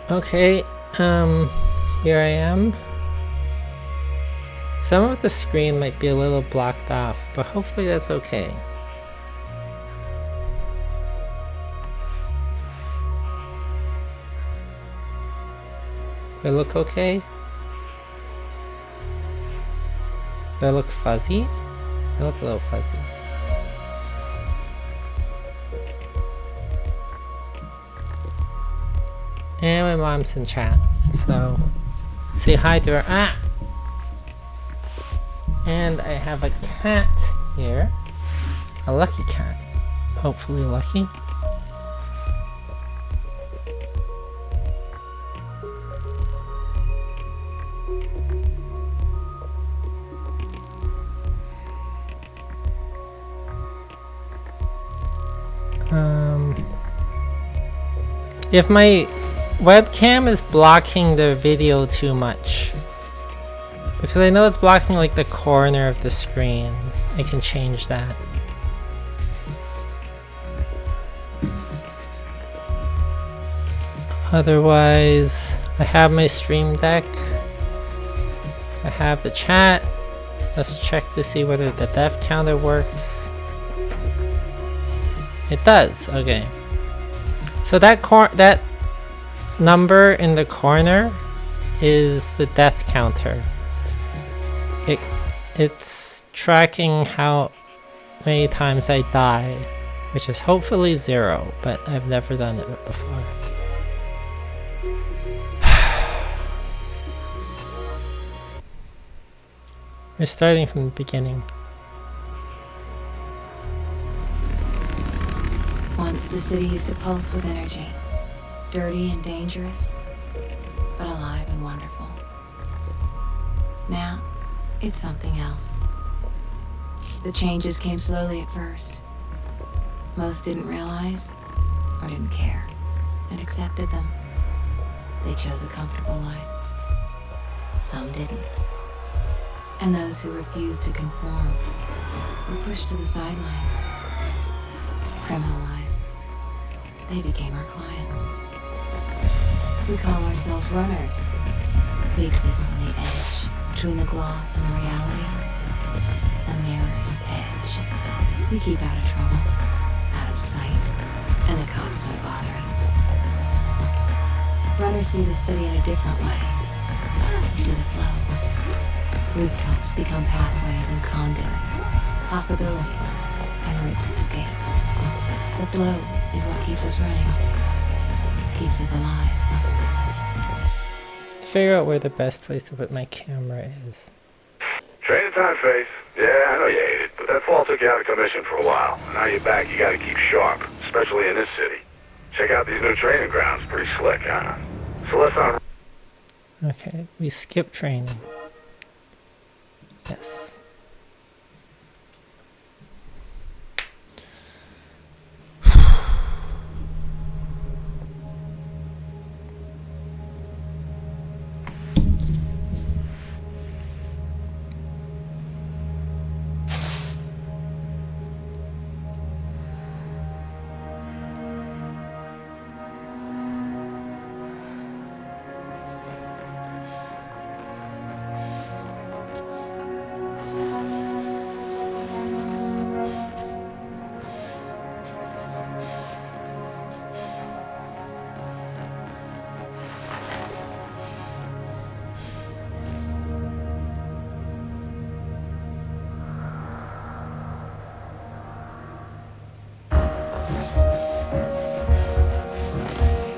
Okay, here I am. Some of the screen might be a little blocked off, but hopefully that's okay. Do I look okay? Do I look fuzzy? I look a little fuzzy. And my mom's in chat, so say hi to her. Ah! And I have a cat here. A lucky cat. Hopefully lucky. If my webcam is blocking the video too much, because I know it's blocking like the corner of the screen, I can change that. Otherwise, I have my stream deck. I have the chat. Let's check to see whether the death counter works. It does, okay. So that number in the corner is the death counter. It's tracking how many times I die, which is hopefully 0, but I've never done it before. We're starting from the beginning. Once the city used to pulse with energy, dirty and dangerous, but alive and wonderful. Now, it's something else. The changes came slowly at first. Most didn't realize, or didn't care, and accepted them. They chose a comfortable life. Some didn't. And those who refused to conform were pushed to the sidelines, criminalized. They became our clients. We call ourselves runners. We exist on the edge, between the gloss and the reality. The mirror's edge. We keep out of trouble, out of sight, and the cops don't bother us. Runners see the city in a different way. We see the flow. Rooftops become pathways and conduits, possibilities, and routes to escape. The flow is what keeps us running, keeps us alive. Figure out where the best place to put my camera is. Training time, Faith. Yeah, I know you hate it, but that fall took you out of commission for a while. Now you're back, you gotta keep sharp, especially in this city. Check out these new training grounds, pretty slick, huh? So let's not... Okay, we skip training. Yes.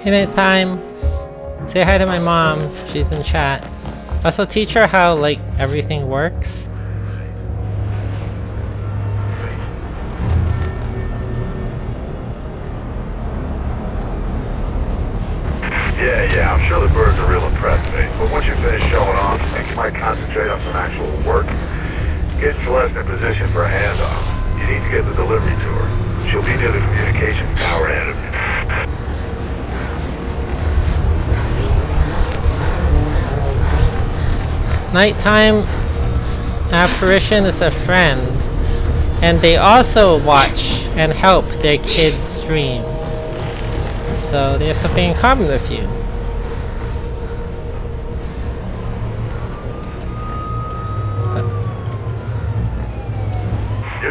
Anytime. Say hi to my mom. She's in chat. Also teach her how like everything works. Yeah, I'm sure the birds are real impressed, mate. But once you finish showing off, I think you might concentrate on some actual work. Get Celeste in position for a handoff. You need to get the delivery to her. She'll be near the communications tower ahead of you. Nighttime apparition is a friend, and they also watch and help their kids stream. So they have something in common with you.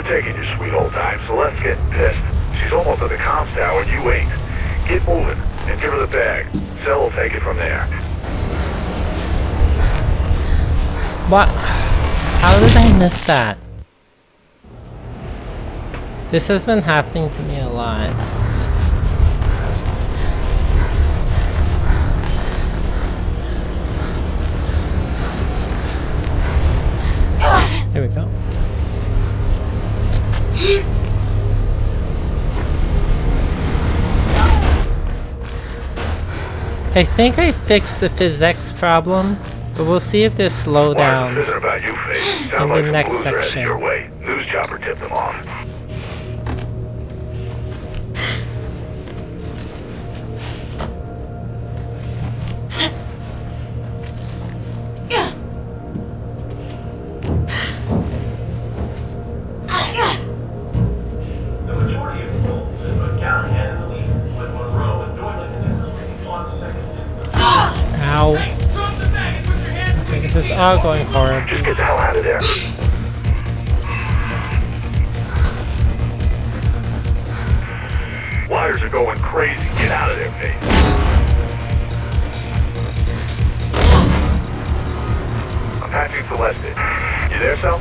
taking your sweet old time, Celeste's getting pissed. She's almost at the comms tower and you ain't. Get moving and give her the bag. Cell will take it from there. What? How did I miss that? This has been happening to me a lot. There we go. I think I fixed the physics problem, but we'll see if there's slowdown About you, Faith. Sound in like the some next blues are headed section. your way. News chopper tipped them off. The majority of people live a gallon handily with Monroe and doing like an existing on second. Ow. Hey, drop the bag and put your hands Okay, this is all going horribly. Just get the hell out of there. Wires are going crazy. Get out of there, Faith. I'm patching Celeste. You there, Cell?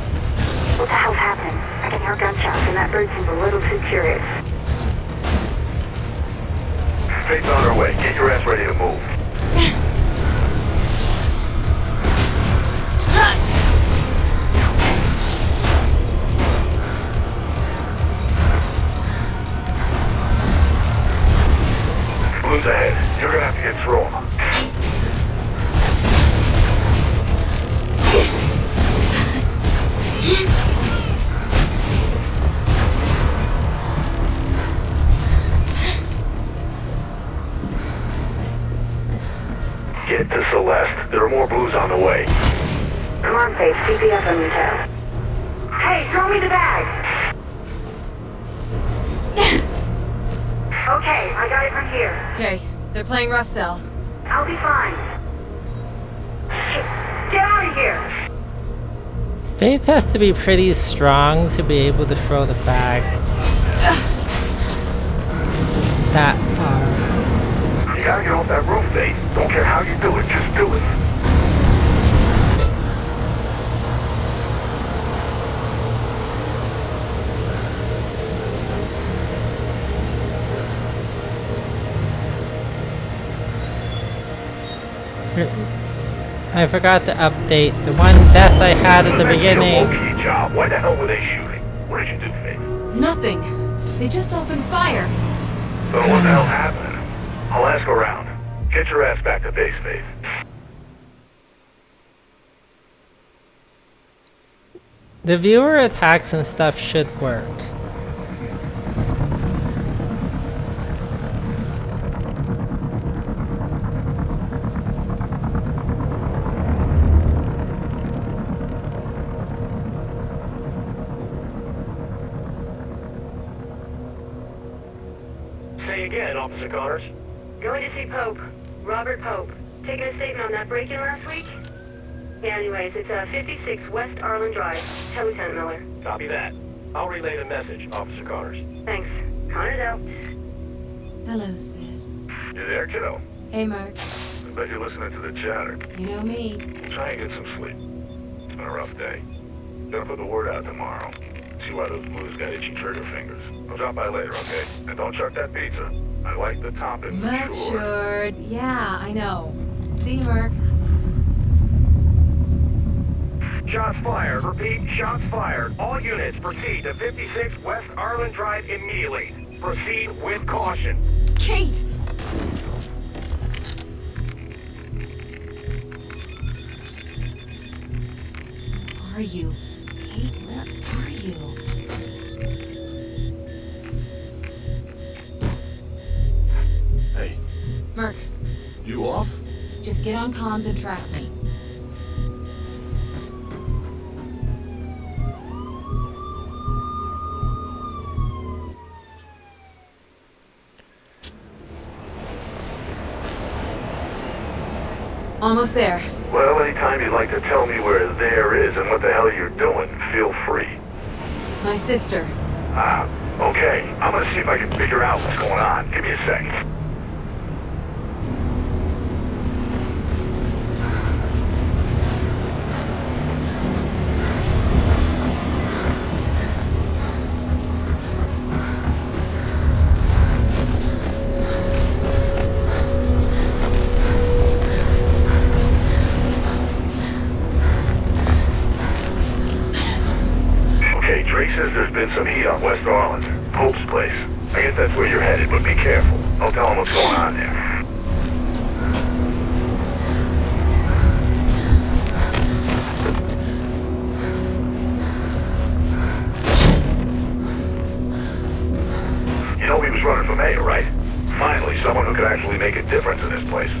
What the hell's happening? I can hear gunshots, and that bird seems a little too curious. Faith's on her way. Get your ass ready to move. Blues ahead. You're gonna have to get through them. Get to Celeste. There are more blues on the way. Come on, Faith. CPS on your tail. Hey, throw me the bag! Okay, I got it from here. Okay, they're playing rough cell. I'll be fine. Shit, get out of here! Faith has to be pretty strong to be able to throw the bag that far. You gotta get off that roof, Faith. Don't care how you do it, just do it. I forgot to update the one death I had at the beginning. Low-key job. Why the hell were they shooting? What did you do, Faith? Nothing. They just opened fire. So what the hell happened? I'll ask around. Get your ass back to base, Faith. The viewer attacks and stuff should work. Say again, Officer Connors. Going to see Pope. Robert Pope. Taking a statement on that break-in last week? Yeah, anyways, it's 56 West Arlen Drive. Tell Lieutenant Miller. Copy that. I'll relay the message, Officer Connors. Thanks. Connors out. Hello, sis. You there, kiddo? Hey, Mark. I bet you're listening to the chatter. You know me. Try and get some sleep. It's been a rough day. Gonna put the word out tomorrow. See why those blues got itchy trigger fingers. I'll drop by later, okay? And don't chuck that pizza. I like the topping, for sure. Matured. Yeah, I know. See you, Mark. Shots fired. Repeat, shots fired. All units proceed to 56 West Arlen Drive immediately. Proceed with caution. Kate! Where are you? Kate, where are you? Hey, Mark, you off? just get on comms and track me. Almost there. Well, anytime you'd like to tell me where there is and what the hell you're doing, feel free. It's My sister. Okay. I'm gonna see if I can figure out what's going on. Give me a sec. Okay, Drake says there's been some heat on West Arlen. Pope's place. I guess that's where you're headed, but be careful. I'll tell him what's going on there. You know he was running for mayor, right? Finally, someone who could actually make a difference in this place.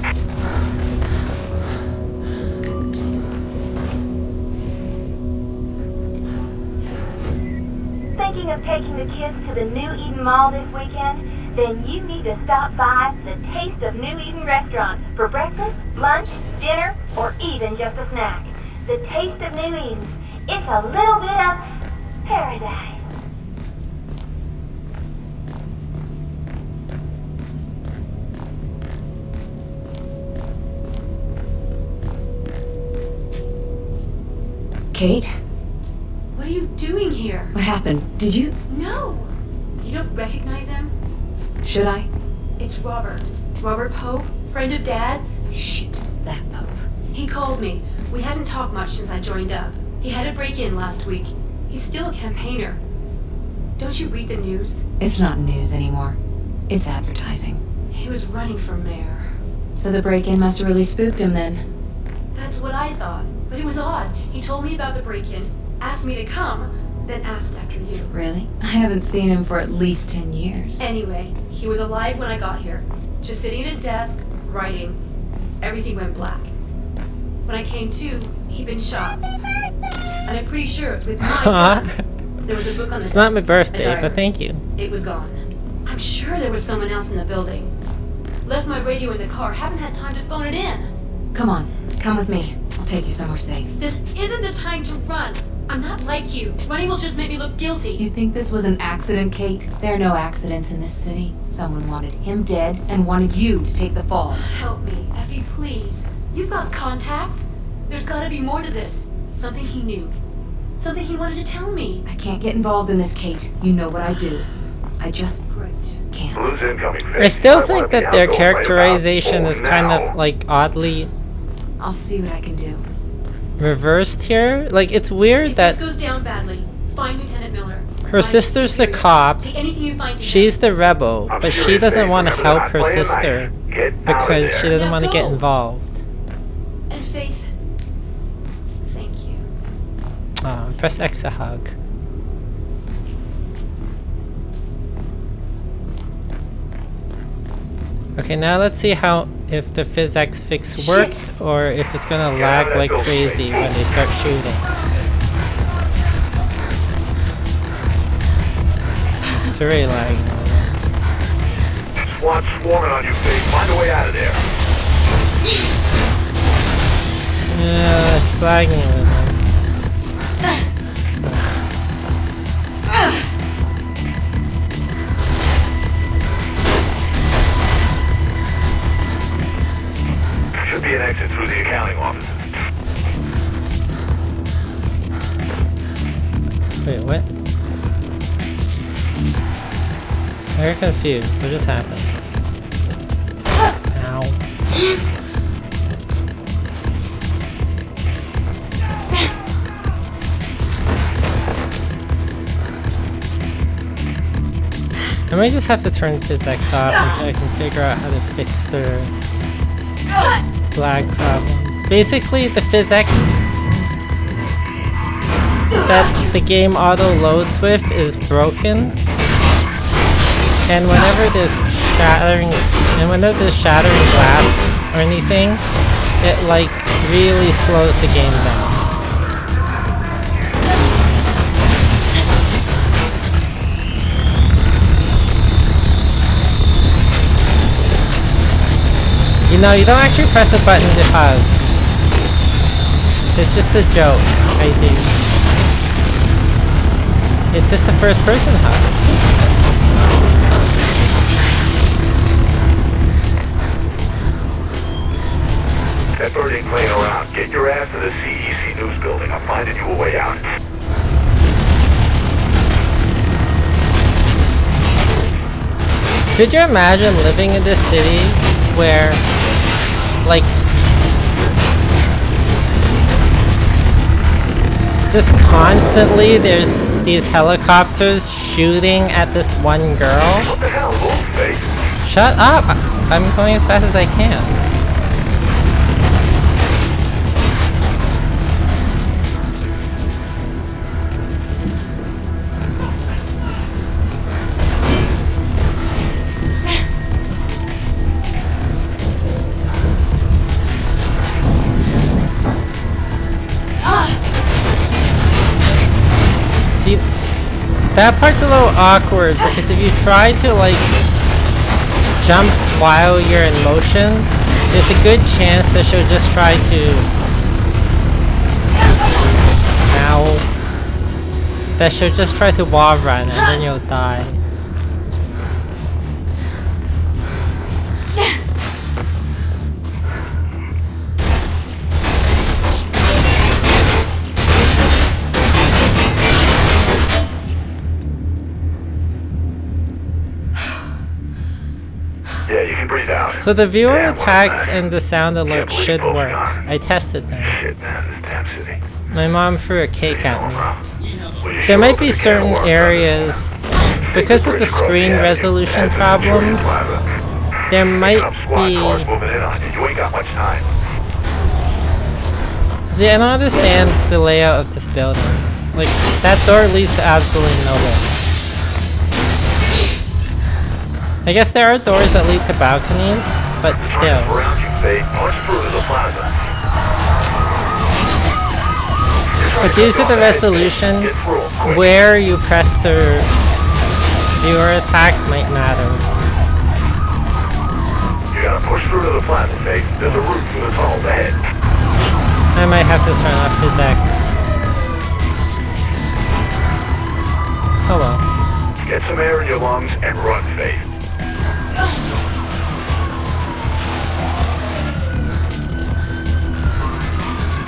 Thinking of taking the kids to the New Eden Mall this weekend? Then you need to stop by the Taste of New Eden restaurant for breakfast, lunch, dinner, or even just a snack. The Taste of New Eden. It's a little bit of paradise. Kate? What are you doing here? What happened? Did you? No! You don't recognize him? Should I? It's Robert. Robert Pope, friend of Dad's. Shit, that Pope. He called me. We hadn't talked much since I joined up. He had a break-in last week. He's still a campaigner. Don't you read the news? It's not news anymore. It's advertising. He was running for mayor. So the break-in must have really spooked him then. That's what I thought. But it was odd. He told me about the break-in, asked me to come, then asked after you. Really? I haven't seen him for at least 10 years. Anyway, he was alive when I got here. Just sitting at his desk, writing. Everything went black. When I came to, he'd been shot. And I'm pretty sure it was with my gun. There was a book on the It's desk. not my a birthday, diary. but thank you. It was gone. I'm sure there was someone else in the building. Left my radio in the car, haven't had time to phone it in. Come on, come with me. I'll take you somewhere safe. This isn't the time to run. I'm not like you. Running will just make me look guilty. You think this was an accident, Kate? There are no accidents in this city. Someone wanted him dead and wanted you to take the fall. Help me, Effie, please. You've got contacts. There's gotta be more to this. Something he knew. Something he wanted to tell me. I can't get involved in this, Kate. You know what I do. I just Great. can't. Blue's incoming phase. I still Might wanna think be that their outgoing right about characterization is kind now. of like oddly I'll see what I can do. reversed here. Like it's weird If that this goes down badly, find Lieutenant Miller. her sister's the cop, Take anything you find to she's the rebel, I'm but she serious, doesn't babe. want to Remember, help we're her not playing sister nice. Get out of because she there. doesn't Now want to get go. involved. him. And Faith. Thank you. Press X to hug. Okay, now let's see how if the physics fix worked or if it's gonna lag like crazy when they start shooting. It's really lagging. SWAT swarming on you, babe. Find a way out of there. Yeah, it's lagging a little. Should be an exit through the accounting office. Wait, what? I'm very confused. What just happened? Ow. I might just have to turn physics off until I can figure out how to fix their lag problems. Basically, the physics that the game auto loads with is broken, and whenever there's shattering glass or anything, it like really slows the game down. You know, you don't actually press a button to hug. It's just a joke, I think. It's just a first-person HUD. That bird ain't playing around. Get your ass to the CEC News building. I'm finding you a way out. Could you imagine living in this city where, like, just constantly there's these helicopters shooting at this one girl? What the hell, Wolfface? Shut up! I'm going as fast as I can. See, that part's a little awkward because if you try to like jump while you're in motion, there's a good chance that she'll just try to wall run and then you'll die. Yeah, you can breathe out. So the viewer Yeah, attacks well, and the sound alert believe should both work. gone. I tested them. Shit, man, this damn city. My mom threw a cake at me. Well, you There sure might opened be a can of certain worms, areas, because of the screen resolution problems, there might be... You ain't got much time. See, I don't understand the layout of this building. Like, that door leads to absolutely nowhere. I guess there are doors that lead to balconies, but still. Around you, Faye. Punch through to the plaza. But due to the resolution, where you press the viewer attack might matter. You gotta push through to the plaza, Faye. There's a route through the tunnel ahead. I might have to turn off his X. Oh well. Get some air in your lungs and run, Faye.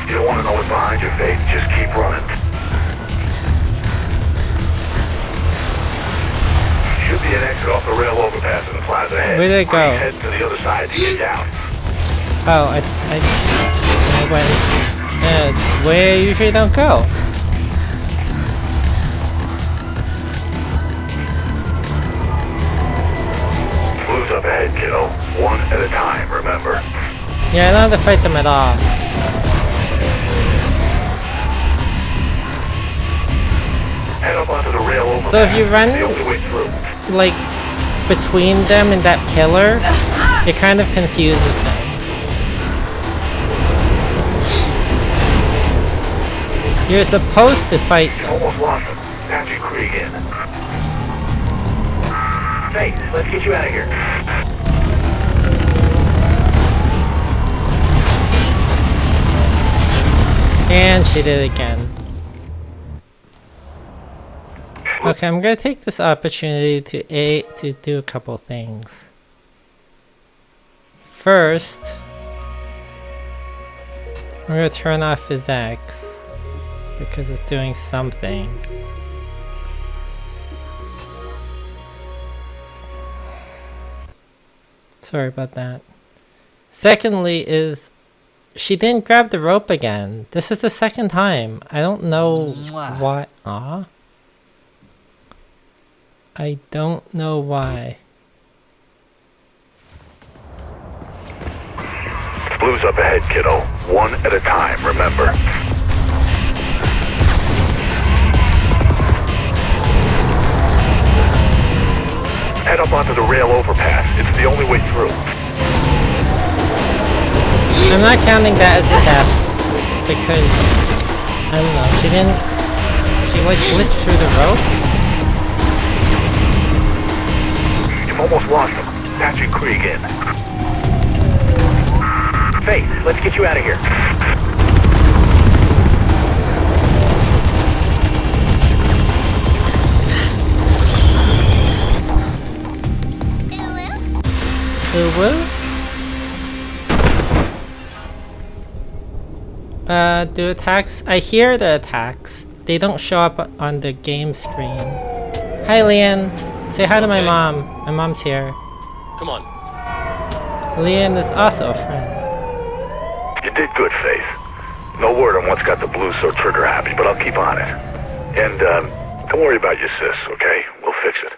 You don't want to know what's behind you, Faith. Just keep running. Should be an exit off the rail overpass in the plaza ahead. Where did it go? Head to the other side to get down. Oh, I went where I usually don't go. Blues up ahead, kiddo. One at a time, remember. Yeah, I don't have to fight them at all. Head up onto the rail overpass. So if you run, the only way through. like, between them and that pillar, it kind of confuses them. You're supposed to fight You them. almost lost him. Patch your Krieg in. Faith, let's get you out of here. And she did it again. Okay, I'm gonna take this opportunity to do a couple things. First, I'm gonna turn off his X because it's doing something. Sorry about that. Secondly is she didn't grab the rope again. This is the second time. I don't know why. I don't know why. Blues up ahead, kiddo. One at a time, remember. Head up onto the rail overpass. It's the only way through. I'm not counting that as a death because I don't know. She like glitched through the rope. You've almost lost him. Patch your Krieg in. Faith, let's get you out of here. Woo? Do attacks? I hear the attacks. They don't show up on the game screen. Hi, Leon. Say hi to my mom. My mom's here. Come on. Leon is also a friend. You did good, Faith. No word on what's got the blues so trigger happy, but I'll keep on it. And, don't worry about your sis, okay? We'll fix it.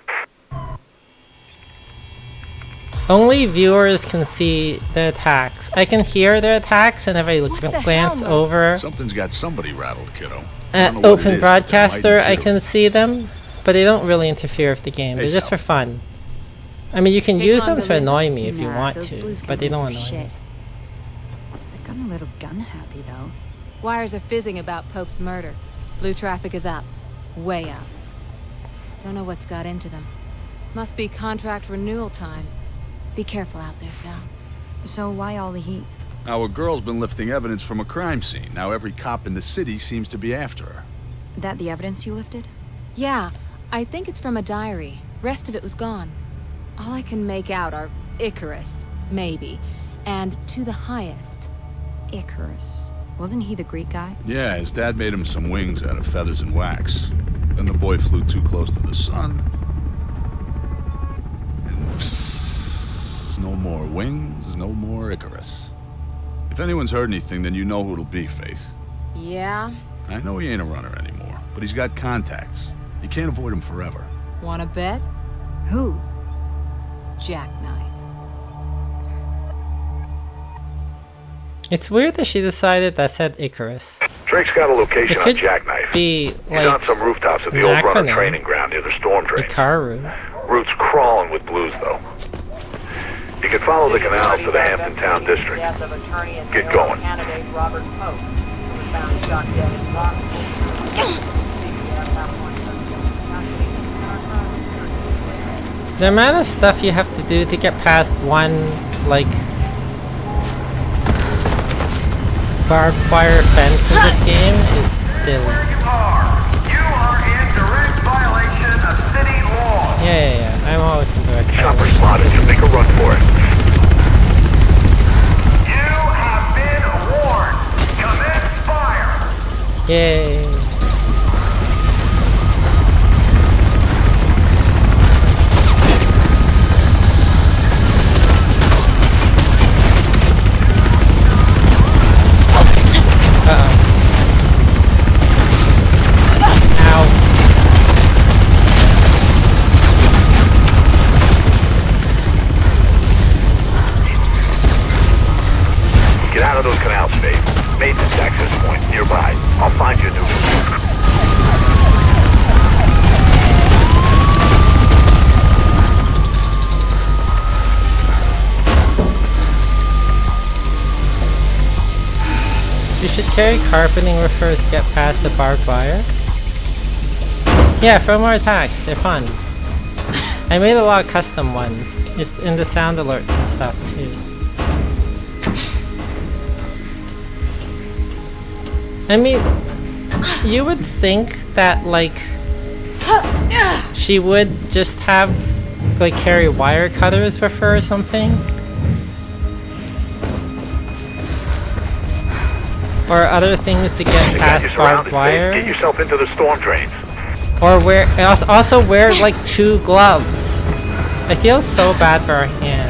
Only viewers can see the attacks. I can hear the attacks, and if I glance over Something's got somebody rattled, kiddo. at Open Broadcaster, I can see them, but they don't really interfere with the game. They're just for fun. I mean, you can use them to annoy me if you want to, but they don't annoy me. They've gotten a little gun happy, though. Wires are fizzing about Pope's murder. Blue traffic is up. Way up. Don't know what's got into them. Must be contract renewal time. Be careful out there, Sal. So why all the heat? Our girl's been lifting evidence from a crime scene. Now every cop in the city seems to be after her. That the evidence you lifted? Yeah, I think it's from a diary. Rest of it was gone. All I can make out are Icarus, maybe, and to the highest. Icarus. Wasn't he the Greek guy? Yeah, his dad made him some wings out of feathers and wax. Then the boy flew too close to the sun. And psst, no more wings, no more Icarus. If anyone's heard anything, then you know who it'll be, Faith. Yeah? I know he ain't a runner anymore, but he's got contacts. You can't avoid him forever. Wanna bet? Who? Jackknife. It's weird that she decided that said Icarus. Drake's got a location It on could Jackknife. be He's like on some rooftops at the an old runner acronym. training ground near the storm drain. Ikaru. Route's crawling with blues, though. You can follow the canal to the Hampton Town District. Get going. Candidate Robert Pope, who was found shot dead in Rockville. The amount of stuff you have to do to get past one, like, barbed wire fence in this game is silly. You are in direct violation of city law. Yeah. I'm always in direct Chopper violation. spotted you. Make a run for it. You have been warned. Commence fire. Yay. Ow. Get out of those canals, Faith. Maintenance access point nearby. I'll find you a new one. You should carry carpeting with her to get past the barbed wire. Yeah, throw more attacks. They're fun. I made a lot of custom ones. Just in the sound alerts and stuff too. I mean, you would think that like she would just have like carry wire cutters with her or something. Or other things to get You got you past barbed surrounded, Faith. wire. Get yourself into the storm drains. Or also wear like 2 gloves. I feel so bad for our hands.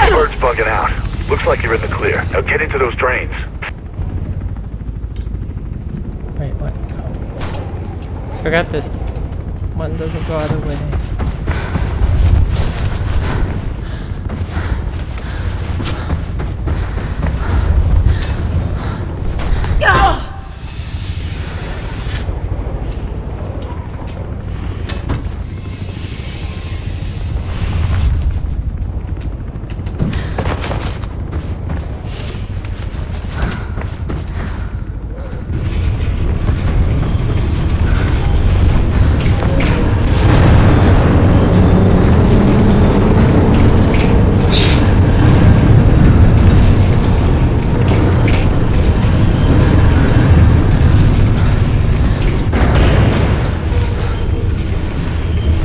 Bird's bugging out. Looks like you're in the clear. Now get into those drains. Wait, what? Oh. Forgot this one doesn't go out of the way.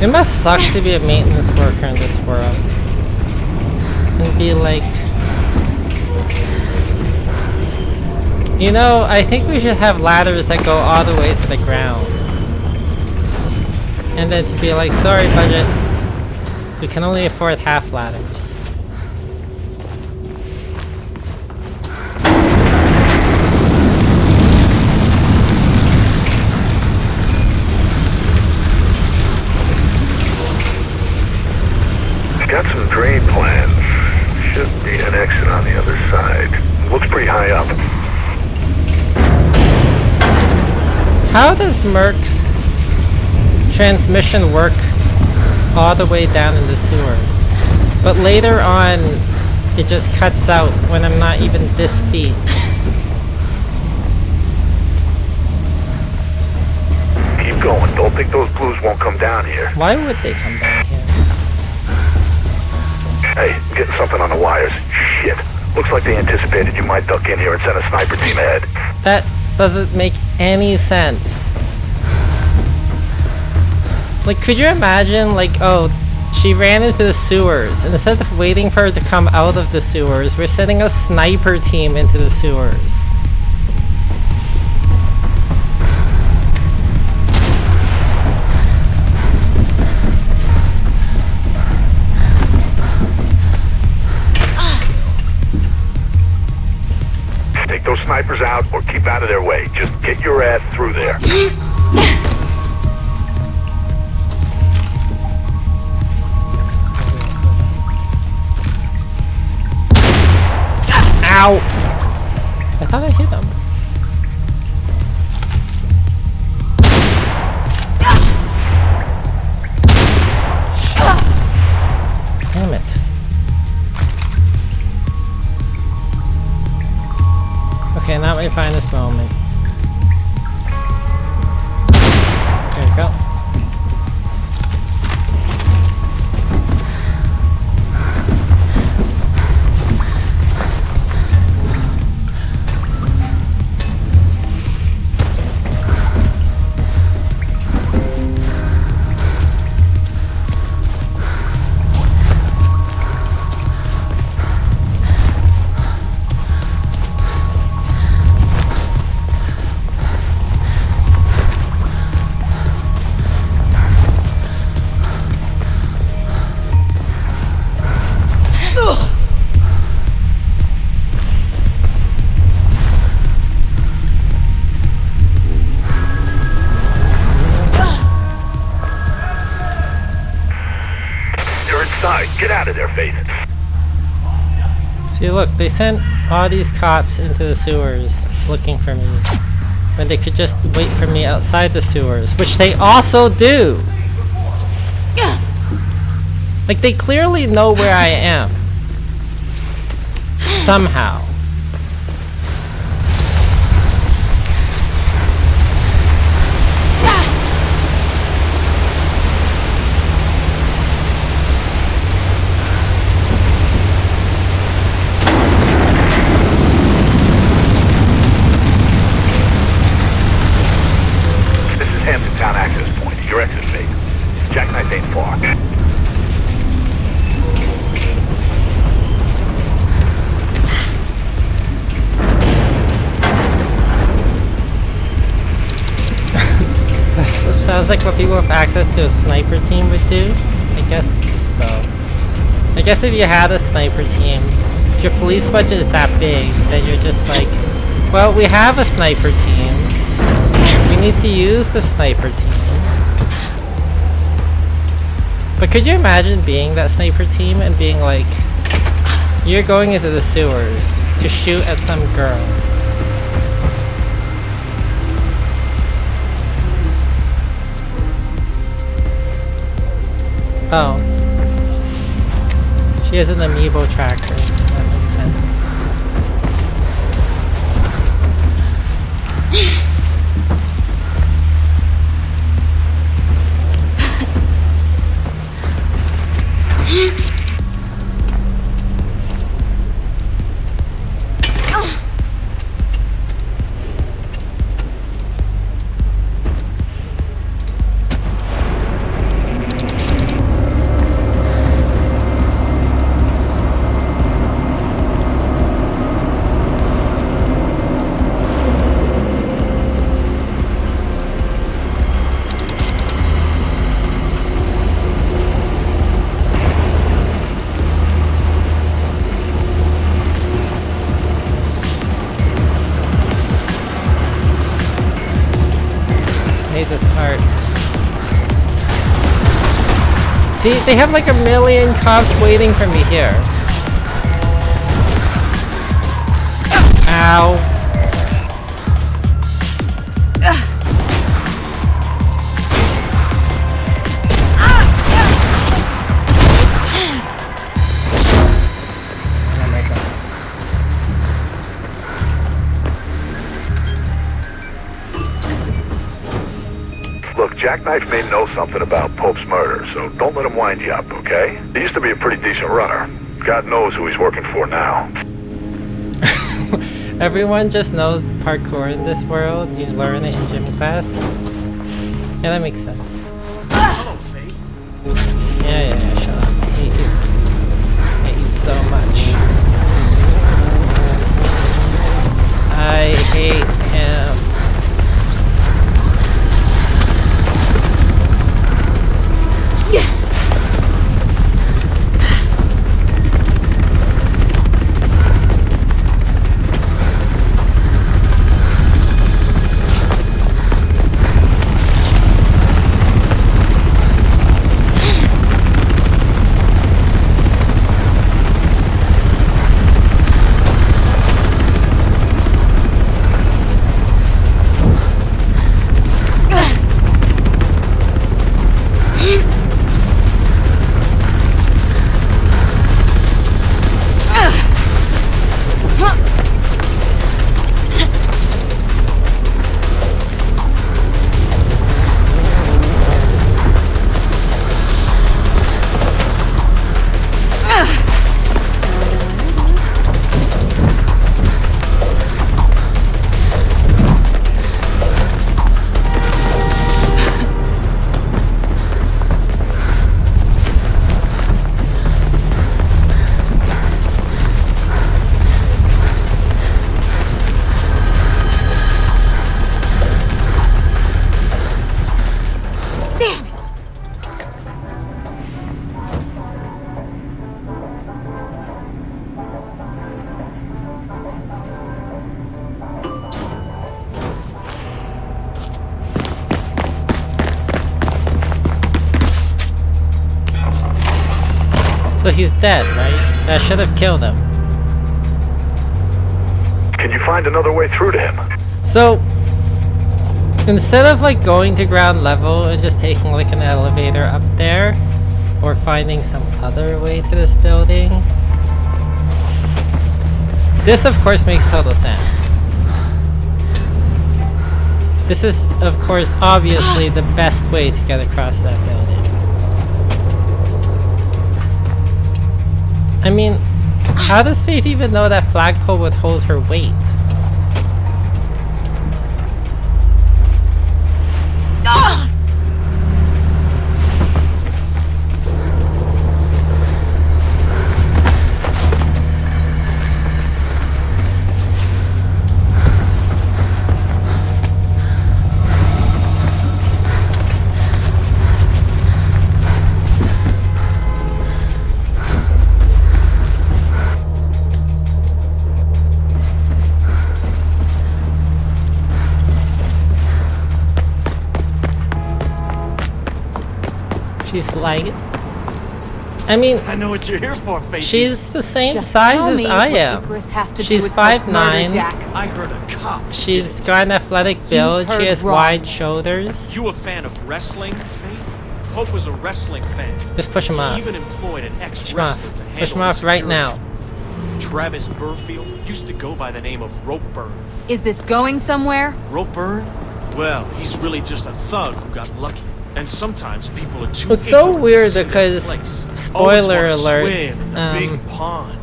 It must suck to be a maintenance worker in this world. And be like... You know, I think we should have ladders that go all the way to the ground. And then to be like, sorry budget, we can only afford half ladders. Got some drain plans. Should be an exit on the other side. Looks pretty high up. How does Merc's transmission work all the way down in the sewers? But later on, it just cuts out when I'm not even this deep. Keep going. Don't think those blues won't come down here. Why would they come down here? Hey, I'm getting something on the wires. Shit. Looks like they anticipated you might duck in here and send a sniper team ahead. That doesn't make any sense. Like, could you imagine, like, oh, she ran into the sewers, and instead of waiting for her to come out of the sewers, we're sending a sniper team into the sewers. Take those snipers out or keep out of their way. Just get your ass through there. Ow! I thought I hit him. Damn it. Okay, not my finest moment. There you go. Get out of there, Faith. See, look, they sent all these cops into the sewers looking for me, when they could just wait for me outside the sewers, which they also do. Like, they clearly know where I am. Somehow. Sounds like what people with access to a sniper team would do. I guess so. I guess if you had a sniper team, if your police budget is that big, then you're just like, well, we have a sniper team. We need to use the sniper team. But could you imagine being that sniper team and being like, you're going into the sewers to shoot at some girl. Oh. She has an amiibo tracker. That makes sense. hate this part. See, they have like a million cops waiting for me here. Ow. Look, Jackknife may know something about Pope's murder, so don't let him wind you up, okay? He used to be a pretty decent runner. God knows who he's working for now. Everyone just knows parkour in this world. You learn it in gym class. Yeah, that makes sense. Hello, Faith. Yeah, shut up. I hate you. I hate you so much. I hate him. So he's dead, right? That should have killed him. Can you find another way through to him? So, instead of like going to ground level and just taking like an elevator up there, or finding some other way to this building, this of course makes total sense. This is of course obviously the best way to get across that building. I mean, how does Faith even know that flagpole would hold her weight? She's like, I mean, I know what you're here for, Faith. She's the same Just size tell as me I what am. Icarus has to do She's with Pope's murder, 5'9". Jack. I heard a cop. She's did it. got an athletic build. She heard has wrong. wide shoulders. You a fan of wrestling, Faith? Pope was a wrestling fan. Just push him off. He even employed an Push him off. ex-wrestler to handle Push him off right now. Travis Burfield used to go by the name of Ropeburn. Is this going somewhere? Ropeburn? Well, he's really just a thug who got lucky. And sometimes people are too It's so ignorant to weird see their because, place. spoiler Always wanna alert, swim in the big pond.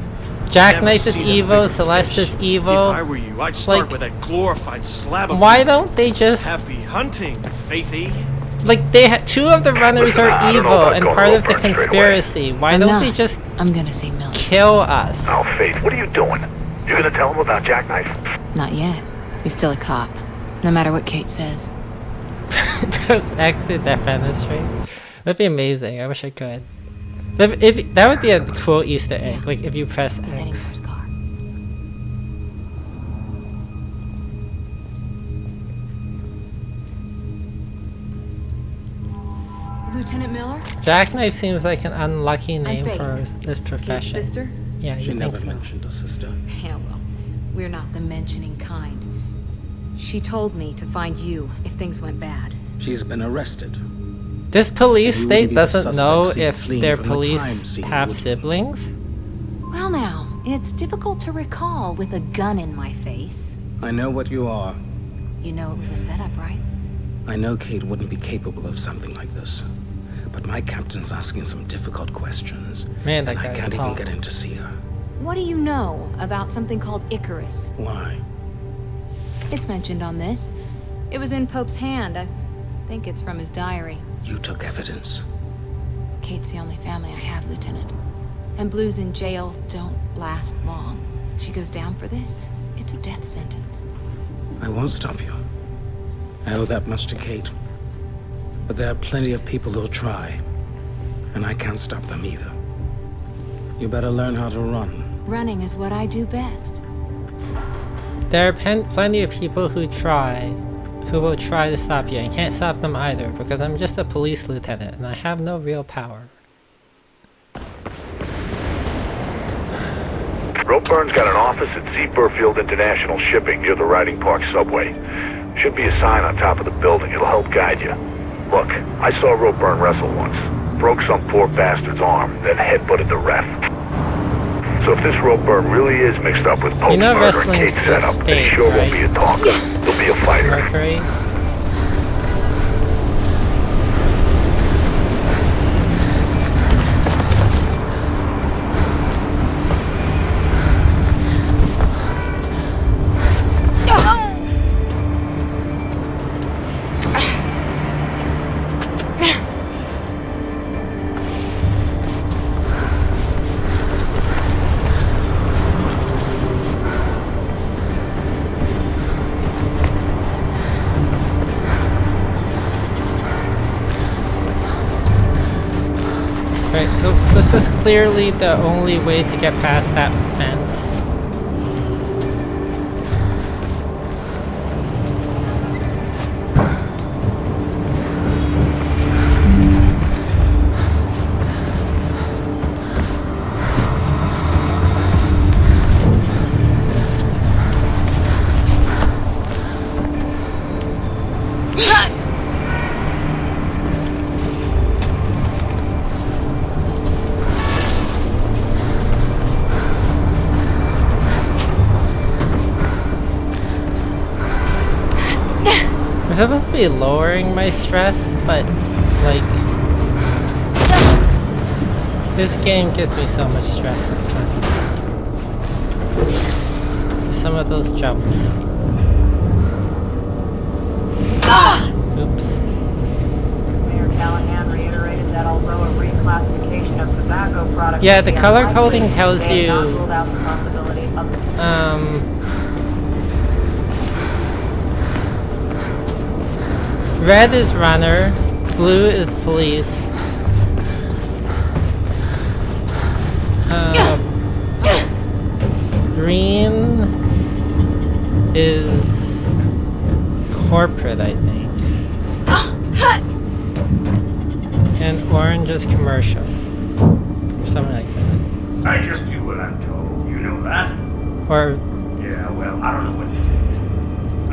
Jackknife is Never see them evil, bigger Celeste is fish. evil. If I were you, I'd start Like, with that glorified slab of why meat. don't they just, Happy hunting, Faithy. like, they two of the runners Listen, I are don't know evil about and going part of the Ropeburn straight away. conspiracy. Why I'm don't not. they just I'm gonna see Millie. kill us? Oh, Faith, what are you doing? You gonna tell him about Jackknife? Not yet. He's still a cop. No matter what Kate says. Press X to defend this stream. That'd be amazing. I wish I could. That would be a cool Easter egg. Yeah. Like if you press He's heading for X. his car. Lieutenant Miller? Jackknife seems like an unlucky name Faith. for this Kate's profession. sister? Yeah, you She think never so. mentioned a sister. Yeah, well, we're not the mentioning kind. She told me to find you if things went bad. She's been arrested. This police You state wouldn't be the doesn't know suspect seen if fleeing their from the crime police scene, have would you? siblings. Well now, it's difficult to recall with a gun in my face. I know what you are. You know it was a setup, right? I know Kate wouldn't be capable of something like this. But my captain's asking some difficult questions. Man, that and I guy's can't even tall. get in to see her. What do you know about something called Icarus? Why? It's mentioned on this. It was in Pope's hand. I think it's from his diary. You took evidence. Kate's the only family I have, Lieutenant. And blues in jail don't last long. She goes down for this, it's a death sentence. I won't stop you. I owe that much to Kate. But there are plenty of people who'll try. And I can't stop them either. You better learn how to run. Running is what I do best. There are plenty of people who will try to stop you. I can't stop them either because I'm just a police lieutenant and I have no real power. Ropeburn's got an office at Burfield International Shipping near the Riding Park subway. Should be a sign on top of the building. It'll help guide you. Look, I saw Ropeburn wrestle once. Broke some poor bastard's arm, then headbutted the ref. So if this Ropeburn really is mixed up with Pope's murder and wrestling's Kate's just setup, then he fake, sure won't right? be a talker. He'll be a fighter. Mercury. Right, so this is clearly the only way to get past that fence. I'm supposed to be lowering my stress, but like this game gives me so much stress sometimes. Some of those jumps. Oops. Mayor Callahan reiterated that although a reclassification of tobacco products Yeah, would the be color unlikely, coding tells they have not you, ruled out the possibility of red is runner, blue is police. Green is corporate, I think. And orange is commercial. Or something like that. I just do what I'm told. You know that? Or Yeah, well, I don't know what to tell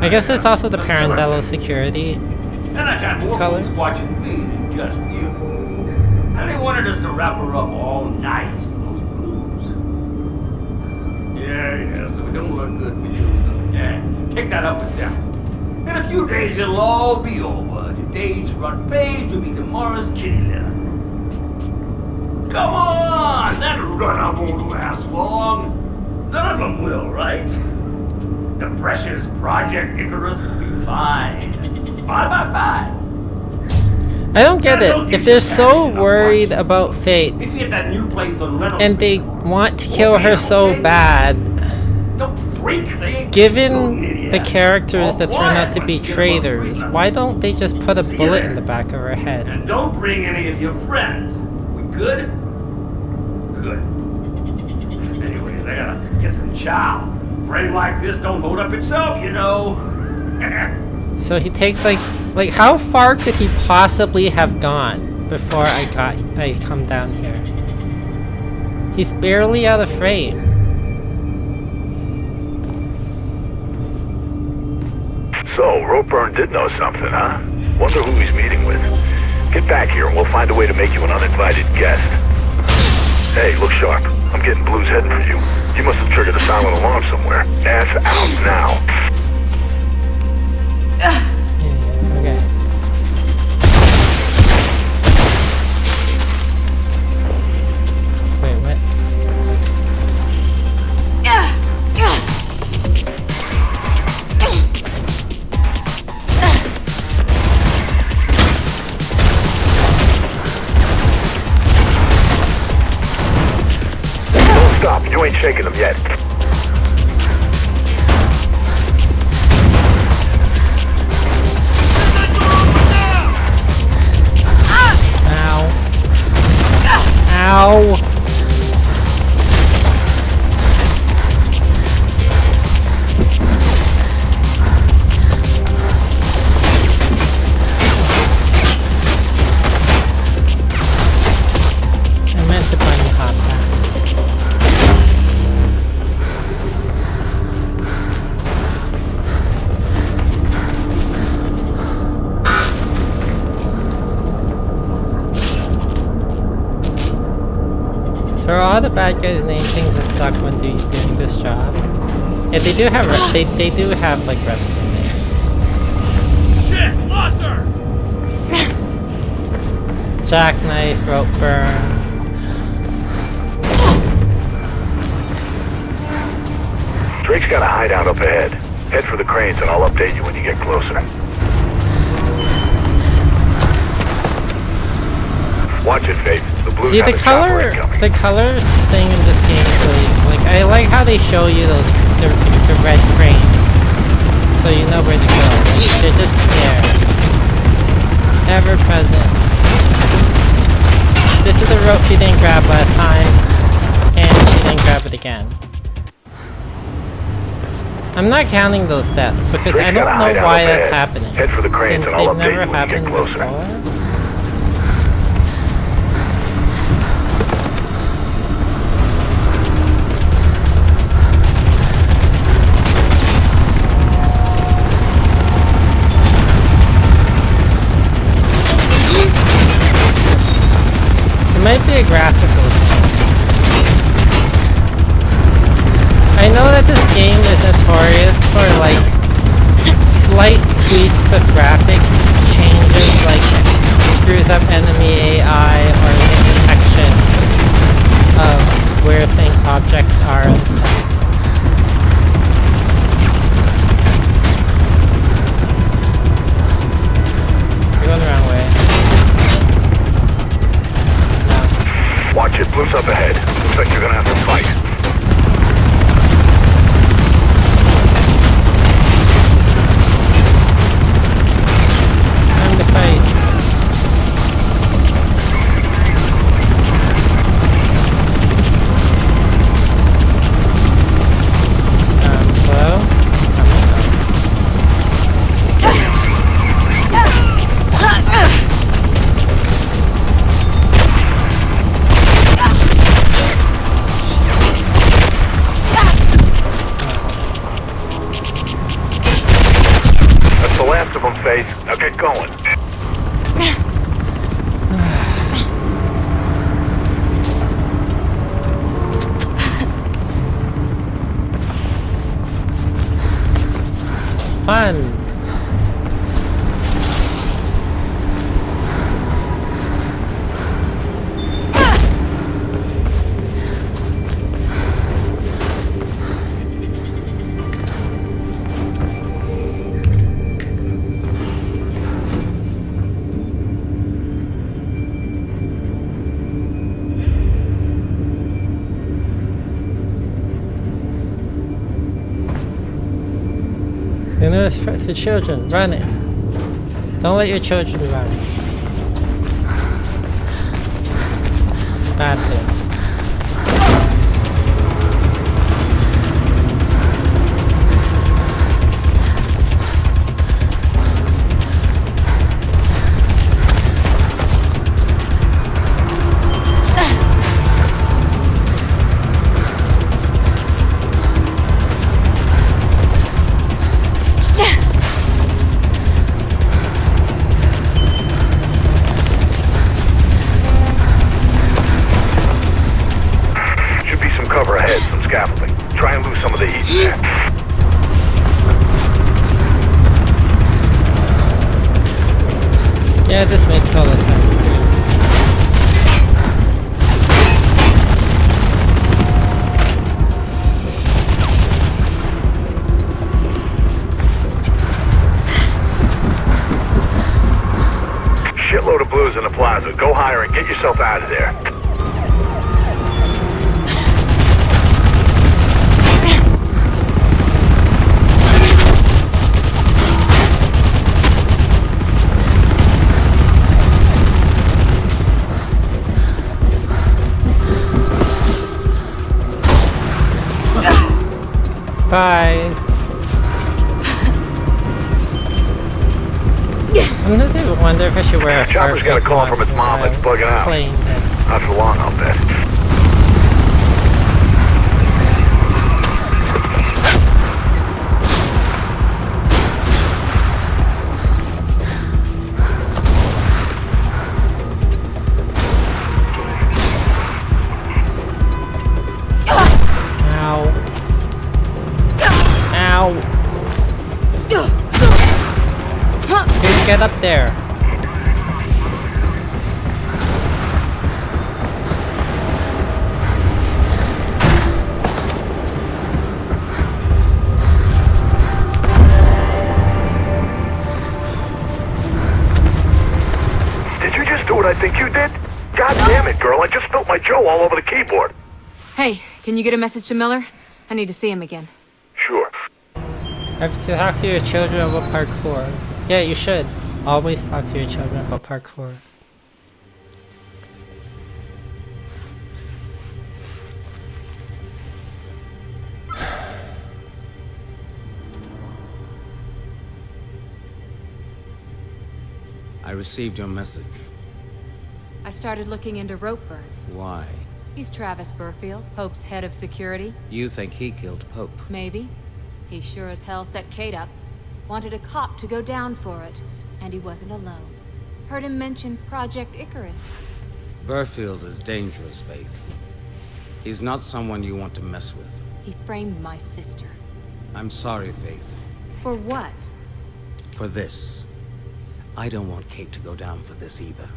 you. I guess it's also the Just Parendello listen. security. And I got more Colors? folks watching me than just you. And they wanted us to wrap her up all night for those blues. Yeah, so it don't look good for you. Yeah, take that up with them. In a few days, it'll all be over. Today's front page will be tomorrow's kitty litter. Come on! That run-up won't last long. None of them will, right? The precious Project Icarus will be fine. 5 by 5. I don't get it. If they're so worried about Faith If you get that new place on Reynolds and they Street, want to kill her so bad, don't freak. They ain't given no idiot. the characters All that turn out to quiet be once you get traitors, above why don't they just put a See you bullet there. in the back of her head? And don't bring any of your friends. We good? Good. Anyways, I gotta get some chow. Brain like this don't hold up itself, you know. So he takes like how far could he possibly have gone? before I come down here. He's barely out of frame. So, Ropeburn did know something, huh? Wonder who he's meeting with. Get back here and we'll find a way to make you an uninvited guest. Hey, look sharp. I'm getting blues heading for you. You must have triggered a silent alarm somewhere. Ass out now. Okay. Wait, what? Don't stop. You ain't shaking them yet. Ow. I meant to bunny hop back. So are all the bad guys named things that suck when doing this job? Yeah, they do have they do have like wrestling names. Shit! Lost her! Jackknife, Ropeburn. Drake's got a hideout up ahead. Head for the cranes and I'll update you when you get closer. Watch it, Faith. The blues See have the a chopper incoming. colors thing in this game is really like I like how they show you the red cranes, so you know where to go. Like they're just there, ever present. This is the rope she didn't grab last time, and she didn't grab it again. I'm not counting those deaths because I don't know why that's happening. Head for the cranes Since and I'll they've update never you when you get happened closer. before. It might be a graphical thing. I know that this game is notorious for like slight tweaks of graphics, changes like screws up enemy AI or the detection of where objects are and stuff. You're going the wrong way. Watch it, blues up ahead. Looks like you're gonna have to fight. Time to fight. Hello? Coming up. That's the last of them, Faith. Now get going. Fun. You know, it's for the children. Run it. Don't let your children run. It's a bad thing. Yeah, this makes total sense too. Shitload of blues in the plaza. Go higher and get yourself out of there. Bye. I wonder if I should wear a Chopper's got a call from its mom that's bugging out. Playing this. Not for long, I'll bet. Get up there. Did you just do what I think you did? God damn it, girl. I just spilt my Joe all over the keyboard. Hey, can you get a message to Miller? I need to see him again. Sure. Have to talk to your children about parkour. Yeah, you should. Always talk to your children about parkour. I received your message. I started looking into Ropeburn. Why? He's Travis Burfield, Pope's head of security. You think he killed Pope? Maybe. He sure as hell set Kate up. Wanted a cop to go down for it. And he wasn't alone. Heard him mention Project Icarus. Burfield is dangerous, Faith. He's not someone you want to mess with. He framed my sister. I'm sorry, Faith. For what? For this. I don't want Kate to go down for this either.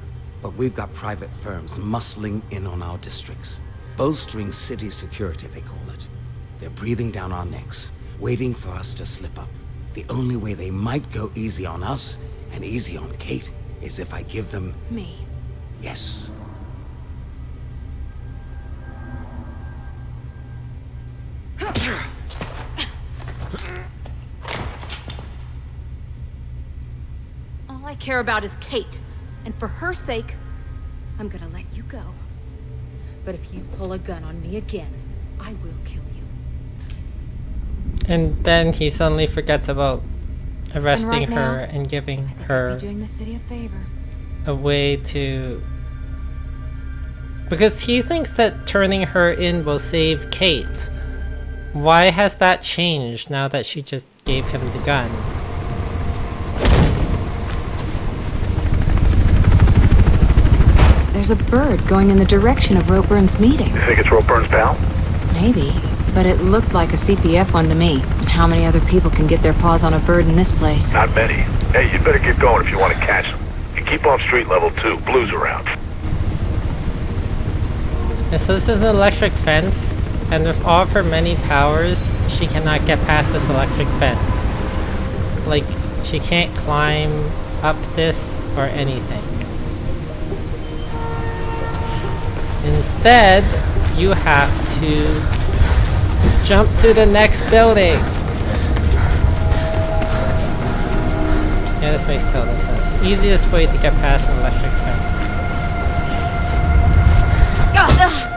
But we've got private firms muscling in on our districts. Bolstering city security, they call it. They're breathing down our necks, waiting for us to slip up. The only way they might go easy on us, and easy on Kate, is if I give them... Me. Yes. All I care about is Kate. And for her sake, I'm gonna let you go. But if you pull a gun on me again, I will kill you. And then he suddenly forgets about arresting And right her now, and giving I think her I'd be doing the city a favor. a way to... Because he thinks that turning her in will save Kate. Why has that changed now that she just gave him the gun? There's a bird going in the direction of Ropeburn's meeting. You think it's Ropeburn's pal? Maybe, but it looked like a CPF one to me. And how many other people can get their paws on a bird in this place? Not many. Hey, you better get going if you want to catch them. And keep off street level 2. Blue's around. And so this is an electric fence, and with all of her many powers, she cannot get past this electric fence. Like, she can't climb up this or anything. Instead, you have to jump to the next building. Yeah, this makes total sense. Easiest way to get past an electric fence. Oh my god.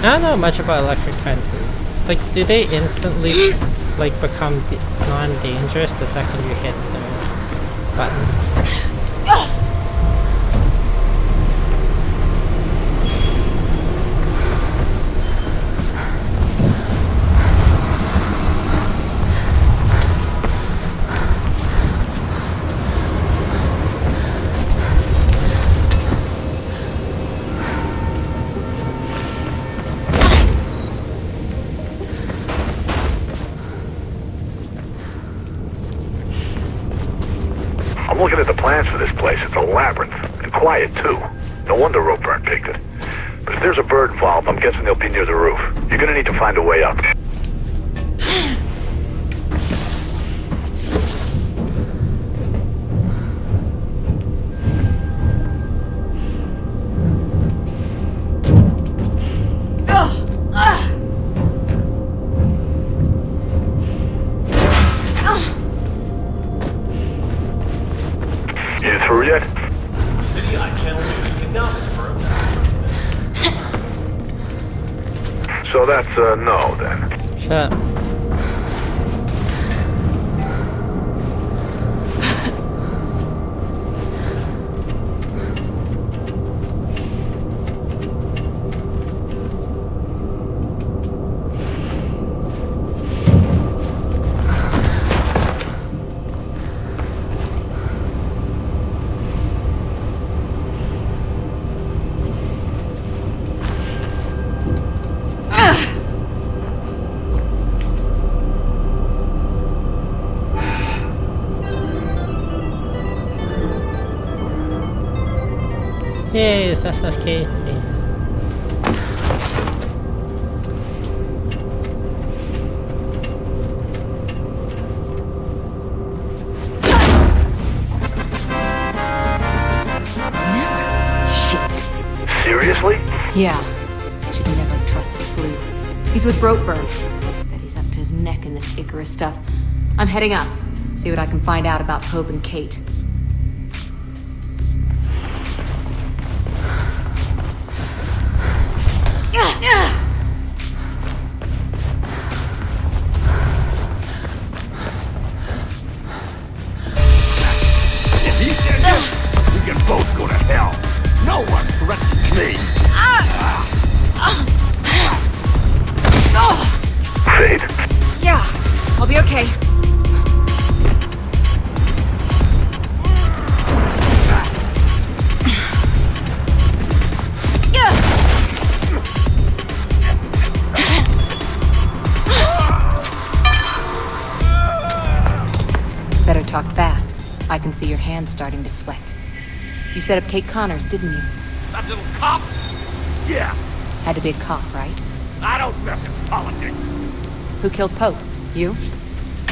I don't know much about electric fences. Like, do they instantly, like, become non-dangerous the second you hit the button? looking at the plans for this place. It's a labyrinth. And quiet, too. No wonder Ropeburn picked it. But if there's a bird involved, I'm guessing they'll be near the roof. You're gonna need to find a way up. You through yet? Maybe I can't leave down for So that's a no, then. Shut up. Yay, it's SSK. Seriously? Yeah. Should never have trusted Blue. He's with Ropeburn. Bet he's up to his neck in this Icarus stuff. I'm heading up. See what I can find out about Pope and Kate. If he says it, we can both go to hell. No one threatens me. Faith? Yeah, I'll be okay. Better talk fast. I can see your hands starting to sweat. You set up Kate Connors, didn't you? That little cop? Yeah. Had to be a cop, right? I don't mess in politics. Who killed Pope? You?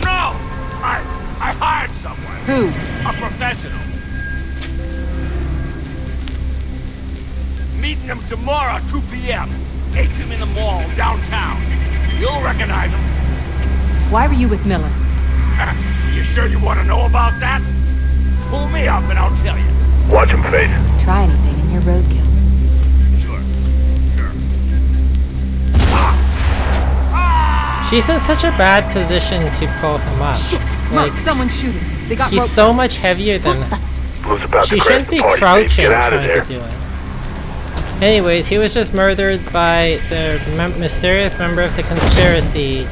No! I hired someone. Who? A professional. Meeting him tomorrow, 2 p.m. Take him in the mall downtown. You'll recognize him. Why were you with Miller? You sure you want to know about that? Pull me up and I'll tell you. Watch him, Faith. Try anything in your roadkill. Sure. She's in such a bad position to pull him up. Shit! Like, Mark, someone's shooting. They got he's rope. so much heavier than... Blue's about She to crash shouldn't the be party. crouching Get out of trying there. to do it. Anyways, he was just murdered by the mysterious member of the conspiracy,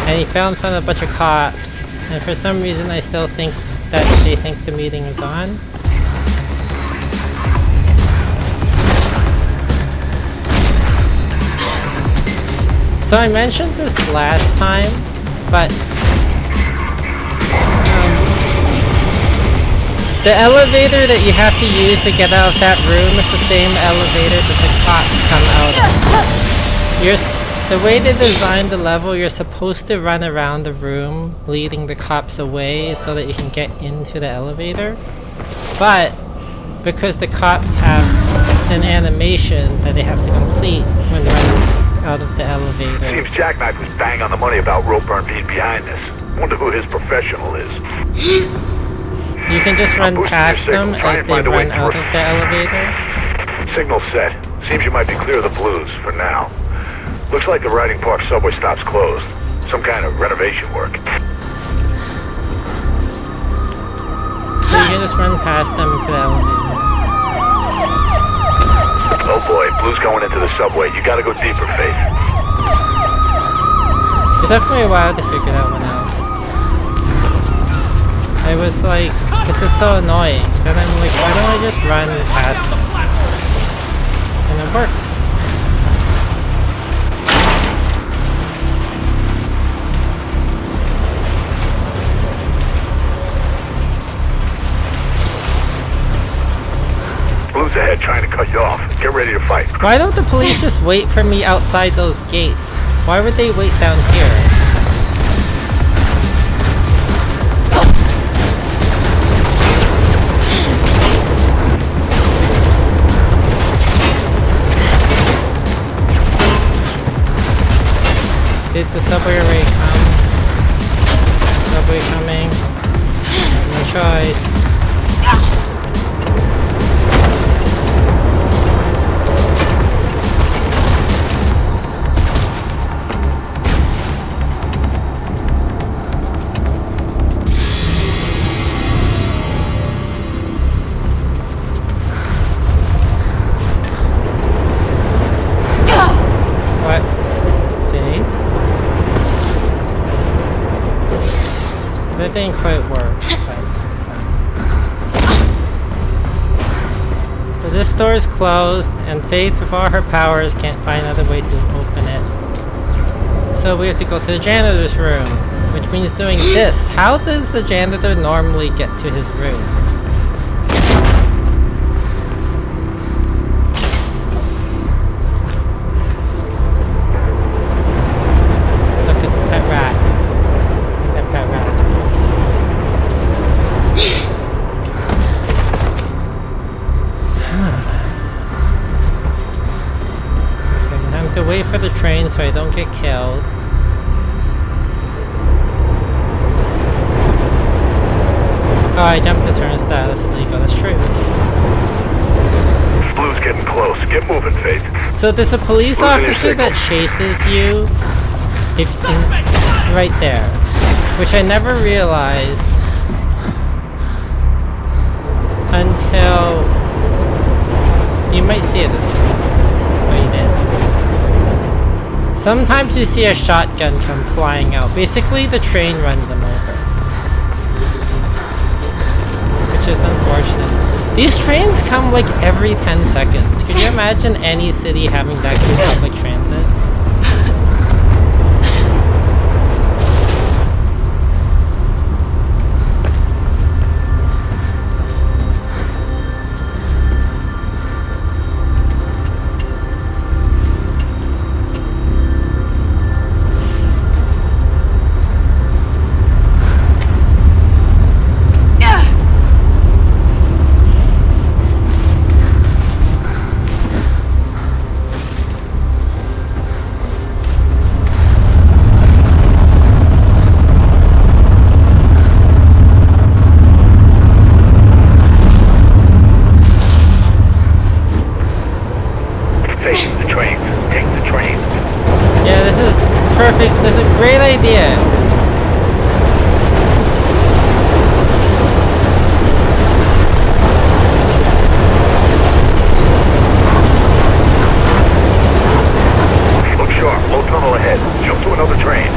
and he found a bunch of cops, and for some reason I still think that they think the meeting is on. So I mentioned this last time, but the elevator that you have to use to get out of that room is the same elevator that the cops come out of. The way they designed the level, you're supposed to run around the room, leading the cops away so that you can get into the elevator. But because the cops have an animation that they have to complete when running out of the elevator. Seems Jackknife was bang on the money about Ropeburn being behind this. Wonder who his professional is. You can just run past them as they run out of the elevator. Signal set. Seems you might be clear of the Blues for now. Looks like the Riding Park subway stop's closed. Some kind of renovation work. So you can just run past them for the elevator. Oh boy, Blue's going into the subway. You gotta go deeper, Faith. It took me a while to figure that one out. I was like, this is so annoying. And I'm like, why don't I just run past them? And it worked. cut you off. Get ready to fight. Why don't the police just wait for me outside those gates? Why would they wait down here? Did the subway already come? Subway coming. No choice. What? Faith? That didn't quite work, but it's fine. So this door is closed, and Faith, with all her powers, can't find another way to open it. So we have to go to the janitor's room, which means doing this. How does the janitor normally get to his room? Look, it's a pet rat. A pet rat. Okay, I have to wait for the train so I don't get killed. Oh, I jumped the turnstile. That's illegal. That's true. Blue's getting close. Get moving, Faith. So there's a police officer that chases you right there, which I never realized until you might see it this time. Oh, you did. Sometimes you see a shotgun come flying out. Basically, the train runs them over, which is unfortunate. These trains come like every 10 seconds. Could you imagine any city having that good public transit? This is a great idea. Look sharp. Low tunnel ahead. Jump to another train.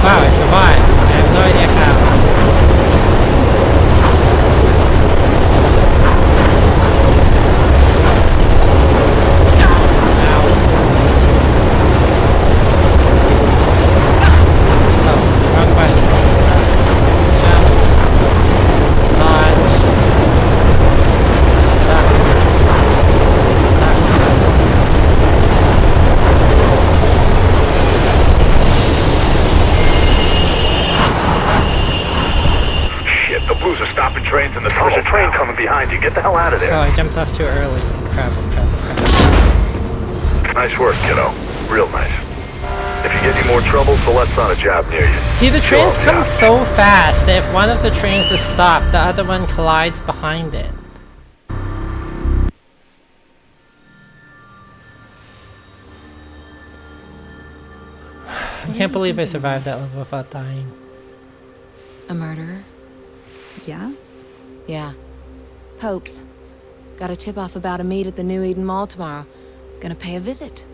Wow, I survived. I have no idea how. Get the hell out of there. Oh, I jumped off too early. Crap. Nice work, kiddo. Real nice. If you get any more trouble, Colette's on a job near you. See, the trains come so fast that if one of the trains is stopped, the other one collides behind it. I can't believe I survived that level without dying. A murderer? Yeah? Yeah. Pope's. Got a tip-off about a meet at the New Eden Mall tomorrow. Gonna pay a visit.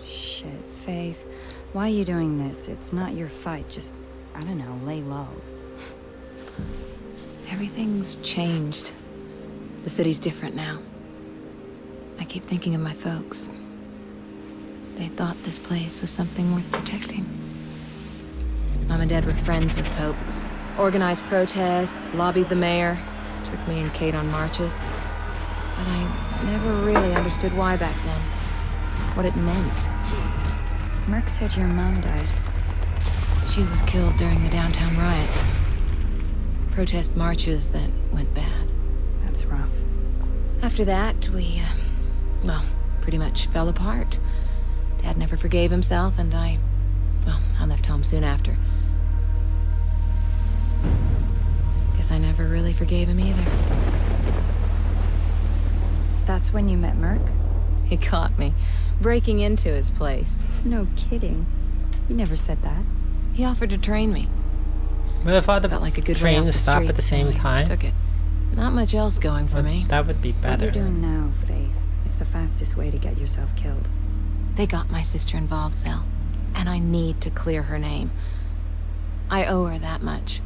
Shit, Faith. Why are you doing this? It's not your fight. Just, I don't know, lay low. Everything's changed. The city's different now. I keep thinking of my folks. They thought this place was something worth protecting. Mom and Dad were friends with Pope. Organized protests, lobbied the mayor, took me and Kate on marches. But I never really understood why back then. What it meant. Merc said your mom died. She was killed during the downtown riots. Protest marches that went bad. That's rough. After that, we, well, pretty much fell apart. Dad never forgave himself, and I left home soon after. Guess I never really forgave him either. That's when you met Merc? He caught me, breaking into his place. No kidding. You never said that. He offered to train me. But if all the Felt like a good way off trains the stop at street, the same so I time, took it. Not much else going for me. that would be What better. you're doing now, Faith, it's the fastest way to get yourself killed. They got my sister involved, Sal. And I need to clear her name. I owe her that much.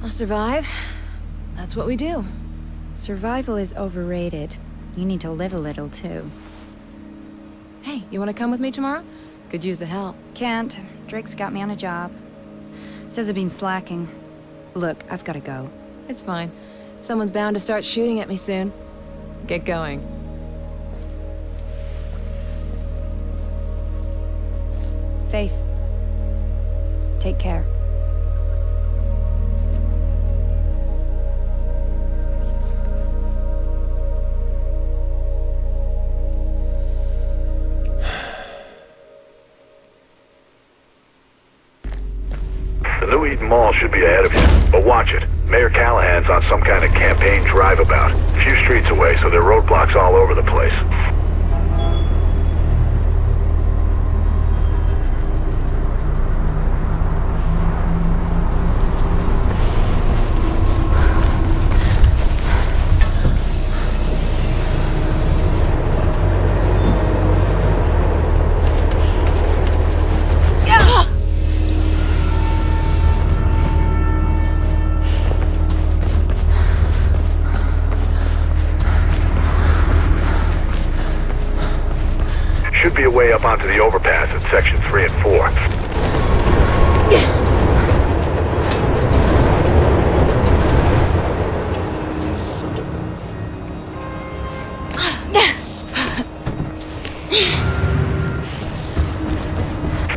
I'll survive. That's what we do. Survival is overrated. You need to live a little, too. Hey, you want to come with me tomorrow? Could use the help. Can't. Drake's got me on a job. Says I've been slacking. Look, I've gotta go. It's fine. Someone's bound to start shooting at me soon. Get going. Faith. Take care. The New Eden Mall should be ahead of you, but watch it. Mayor Callahan's on some kind of campaign drive-about. A few streets away, so there are roadblocks all over the place. Should be a way up onto the overpass in section 3 and 4.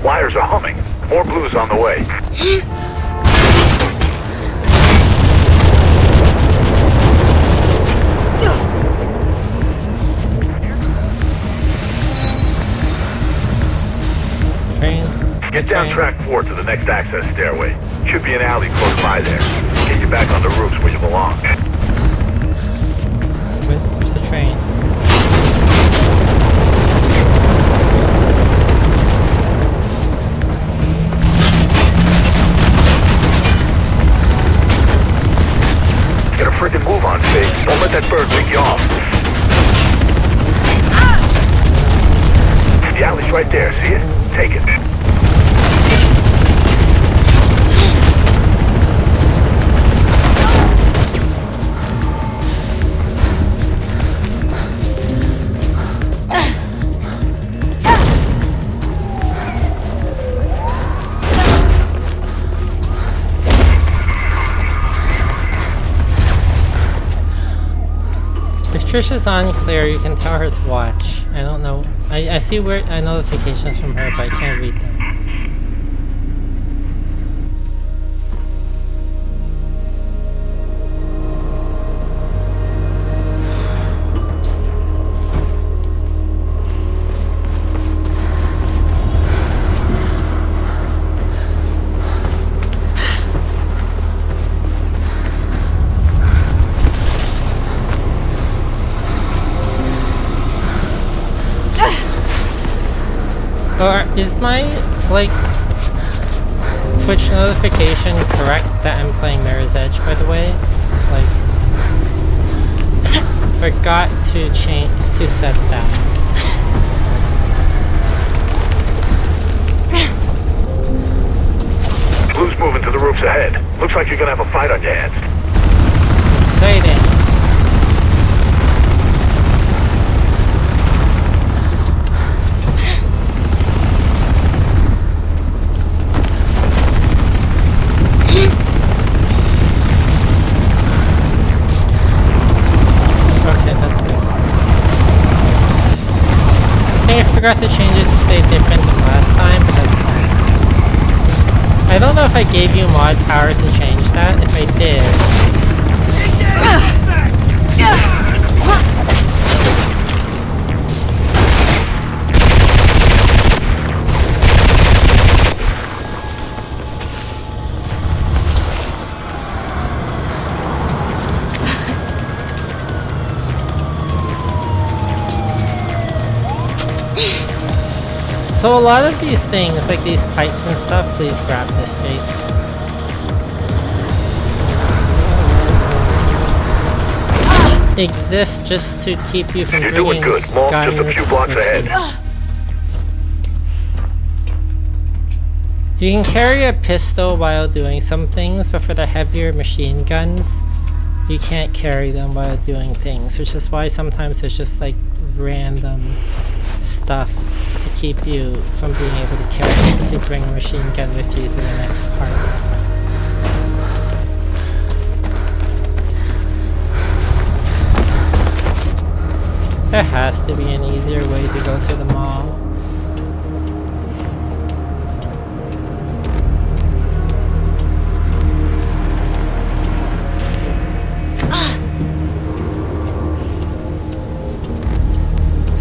Wires are humming. More blues on the way. Train. Get down track 4 to the next access stairway. Should be an alley close by there. Get you back on the roofs where you belong. Where's the train? Get a freaking move on, Faith. Don't let that bird pick you off. The alley's right there, see it? Take it. If Trisha's unclear, you can tell her to watch. I don't know. I see notifications from her, but I can't read them. Or is my, like, Twitch notification correct that I'm playing Mirror's Edge, by the way? Like, forgot to set that. Blue's moving to the roofs ahead. Looks like you're gonna have a fight on your hands. Exciting. forgot to change it to say different than last time, but that's fine. I don't know if I gave you mod powers to change that. If I did... So a lot of these things, like these pipes and stuff, please grab this Faith. Exists just to keep you from You're doing bringing good. Mom, just a guns. few blocks ahead. You can carry a pistol while doing some things, but for the heavier machine guns, you can't carry them while doing things, which is why sometimes there's just like random stuff to keep you from being able to carry it, to bring a machine gun with you to the next part. There has to be an easier way to go to the mall.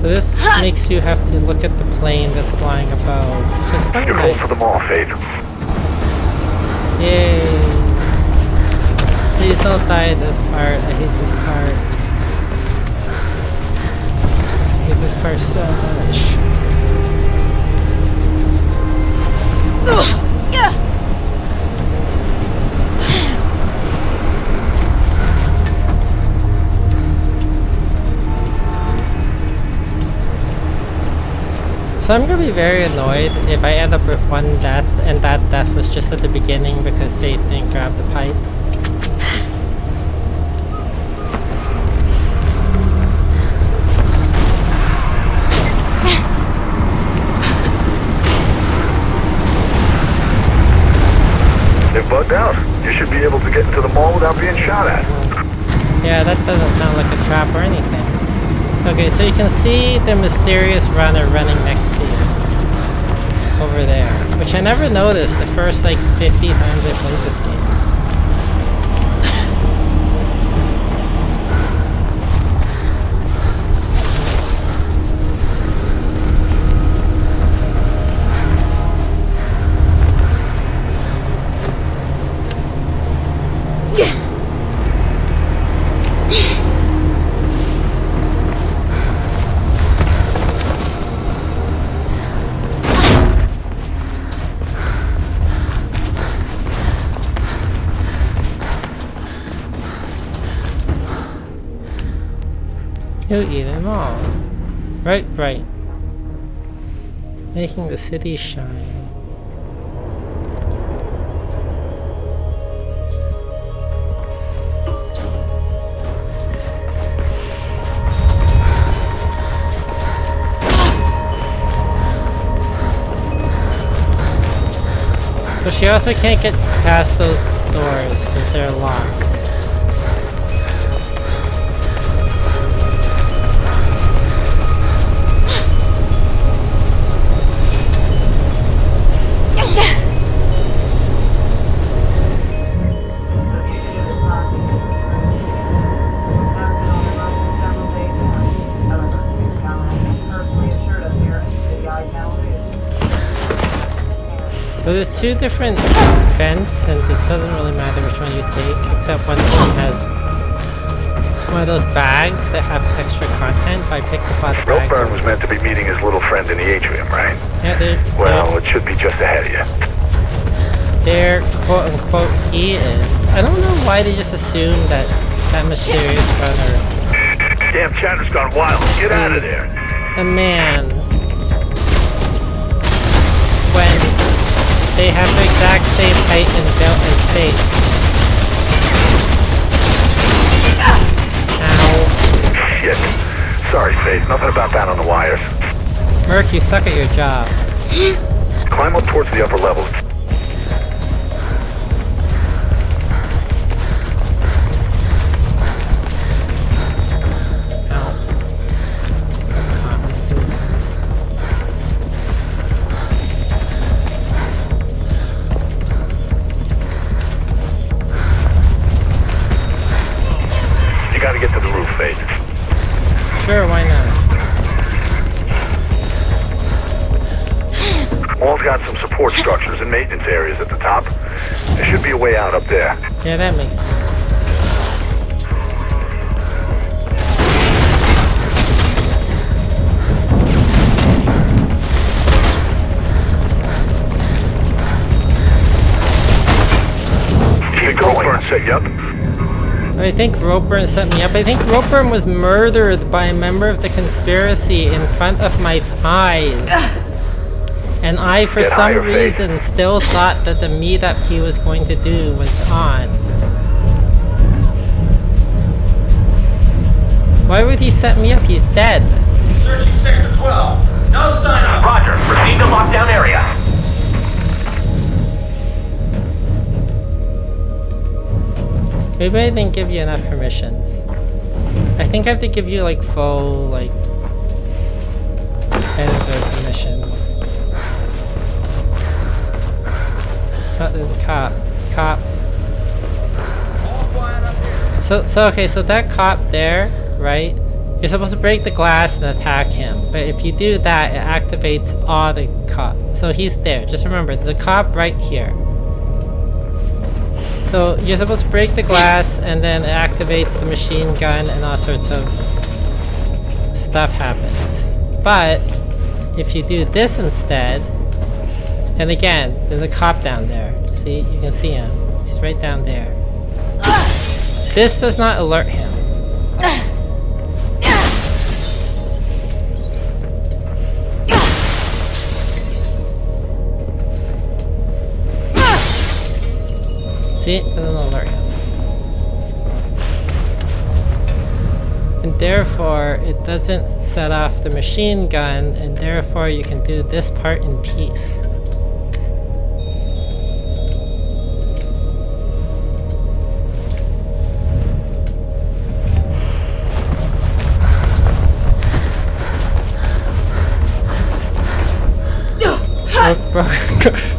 So this makes you have to look at the plane that's flying above, which is quite You're nice. close to the mall, Faith. Yay! Please don't die this part. I hate this part. I hate this part so much. So I'm gonna be very annoyed if I end up with one death and that death was just at the beginning because Faith didn't grab the pipe. They've bugged out. You should be able to get into the mall without being shot at. Yeah, that doesn't sound like a trap or anything. Okay, so you can see the mysterious runner running next to you. Over there. Which I never noticed the first like 50 times I played this game. You'll eat them all. Right, right. Making the city shine. So she also can't get past those doors because they're locked. So there's two different vents, and it doesn't really matter which one you take, except one of them has one of those bags that have extra content. If I pick the pot of bags... Milburn was meant to be meeting his little friend in the atrium, right? Yeah, well, it should be just ahead of you. There, quote-unquote, he is. I don't know why they just assume that that mysterious runner... Damn chatter's gone wild. Get out of there. The man. When they have the exact same height and build and face. Ow. Shit. Sorry, Faith. Nothing about that on the wires. Merc, you suck at your job. Climb up towards the upper levels. support structures and maintenance areas at the top. There should be a way out up there. Yeah, that makes sense. Keep going. Set you up. I think Ropeburn set me up. I think Ropeburn was murdered by a member of the conspiracy in front of my eyes. And I, for Get some higher, Faith. reason, still thought that the meetup he was going to do was on. Why would he set me up? He's dead. Searching Sector 12. No sign of. Roger. Proceed to lockdown area. Maybe I didn't give you enough permissions. I think I have to give you like full, like, editor permissions. Oh, there's a cop. Cop. So okay, so that cop there, right? You're supposed to break the glass and attack him. But if you do that, it activates all the cops. So he's there. Just remember, there's a cop right here. So you're supposed to break the glass and then it activates the machine gun and all sorts of stuff happens. But if you do this instead, and again, there's a cop down there. See, you can see him. He's right down there. This does not alert him. See, it doesn't alert him. And therefore, it doesn't set off the machine gun, and therefore you can do this part in peace.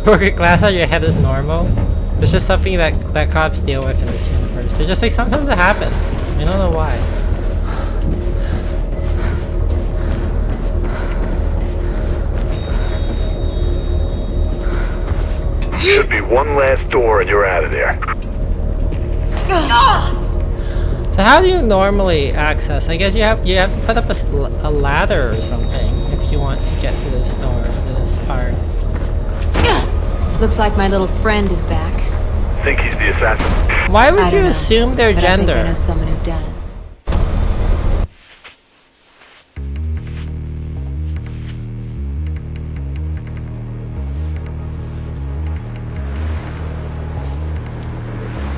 Broken glass on your head is normal. It's just something that cops deal with in this universe. They're just like, sometimes it happens. I don't know why. Should be one last door and you're out of there. So how do you normally access? I guess you have to put up a ladder or something if you want to get to this door, to this part. Looks like my little friend is back. Think he's the assassin? Why I would don't you know, assume their but I think I gender? know someone who does.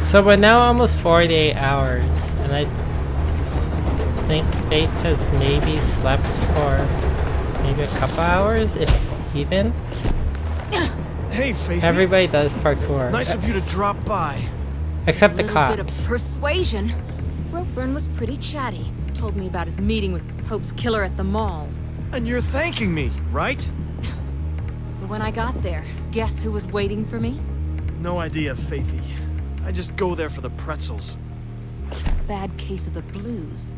So we're now almost 48 hours, and I think Faith has maybe slept for maybe a couple hours, if even. Hey, Faith. Everybody does parkour. Nice of you to drop by. Except the A little bit of cops. persuasion. Ropeburn was pretty chatty. Told me about his meeting with Pope's killer at the mall. And you're thanking me, right? But when I got there, guess who was waiting for me? No idea, Faithy. I just go there for the pretzels. Bad case of the blues.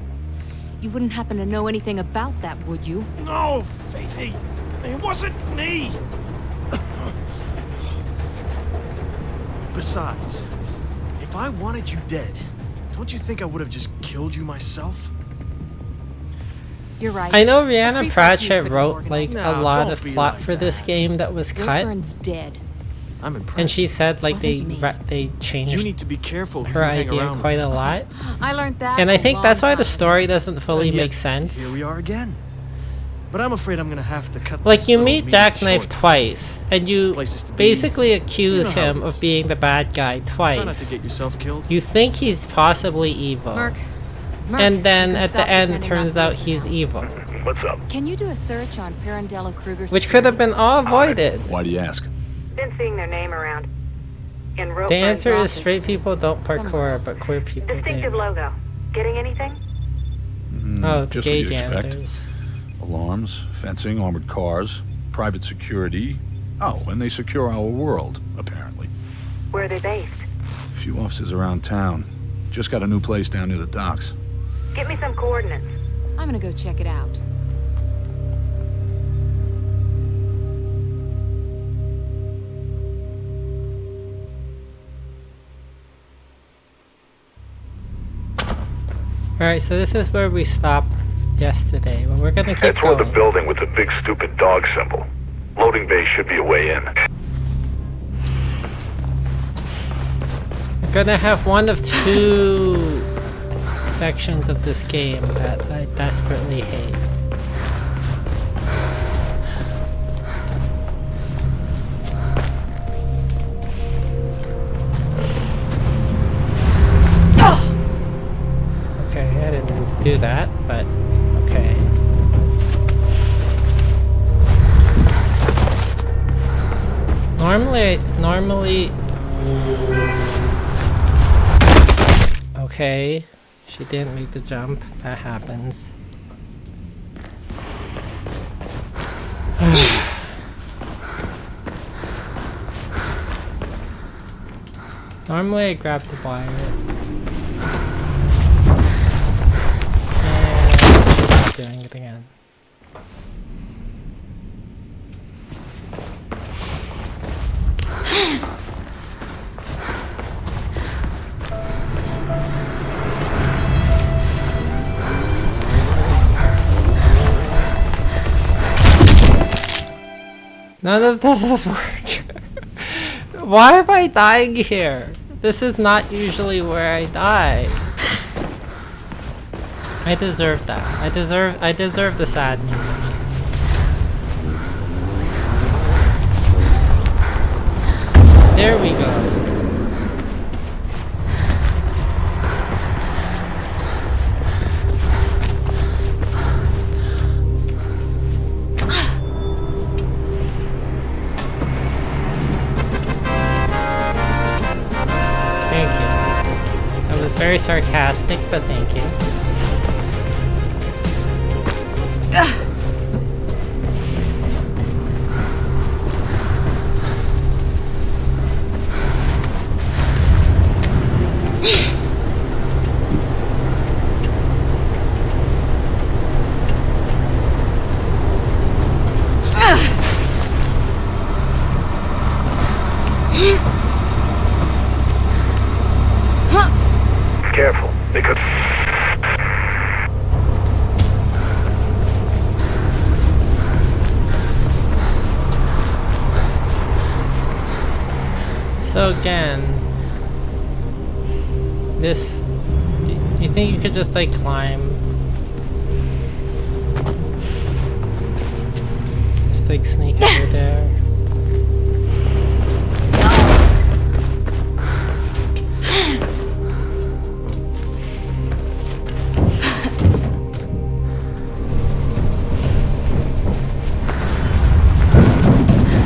You wouldn't happen to know anything about that, would you? No, Faithy. It wasn't me. Besides, if I wanted you dead, don't you think I would have just killed you myself? You're right. I know A Rihanna freak Pratchett like you wrote couldn't like organize a No, lot don't of be plot like for this that. game that was cut, Ropeburn's dead. I'm impressed. and she said like Wasn't me. they You changed need to be careful who her you hang idea around quite with. a lot. I learned that. And I a think long that's why time the ago. story doesn't fully And yet, make sense. Here we are again. But I'm afraid I'm gonna have to cut Like this you little meet meeting Jackknife short. twice, and you Places to be. basically accuse You know how him it of is. being the bad guy Try not to twice. get yourself killed. You think he's possibly evil, Merc, and then you can at the stop end pretending turns not to out listen he's now. evil, What's up? Can you do a search on Pirandello Kruger's which could have been all avoided. Why do you ask? Been seeing their name around. In The answer is office. straight people don't Somewhere parkour, else. but queer people distinctive do. logo. Getting anything? Oh, the Just gay what you'd expect. janitors. Alarms, fencing, armored cars, private security. Oh, and they secure our world, apparently. Where are they based? A few offices around town. Just got a new place down near the docks. Get me some coordinates. I'm gonna go check it out. Alright, so this is where we stopped yesterday, but we're gonna keep Head toward the going. building with the big stupid dog symbol. Loading bay should be a way in. We're gonna have one of two sections of this game that I desperately hate. Okay, I didn't mean to do that, but okay. Normally, okay, she didn't make the jump. That happens. Normally I grab the wire. And she's doing it again. None of this is working. Why am I dying here? This is not usually where I die. I deserve that. I deserve the sad music. There we go. Very sarcastic, but thank you. Careful, they could... So again, this... You think you could just like climb? Just like sneak over there?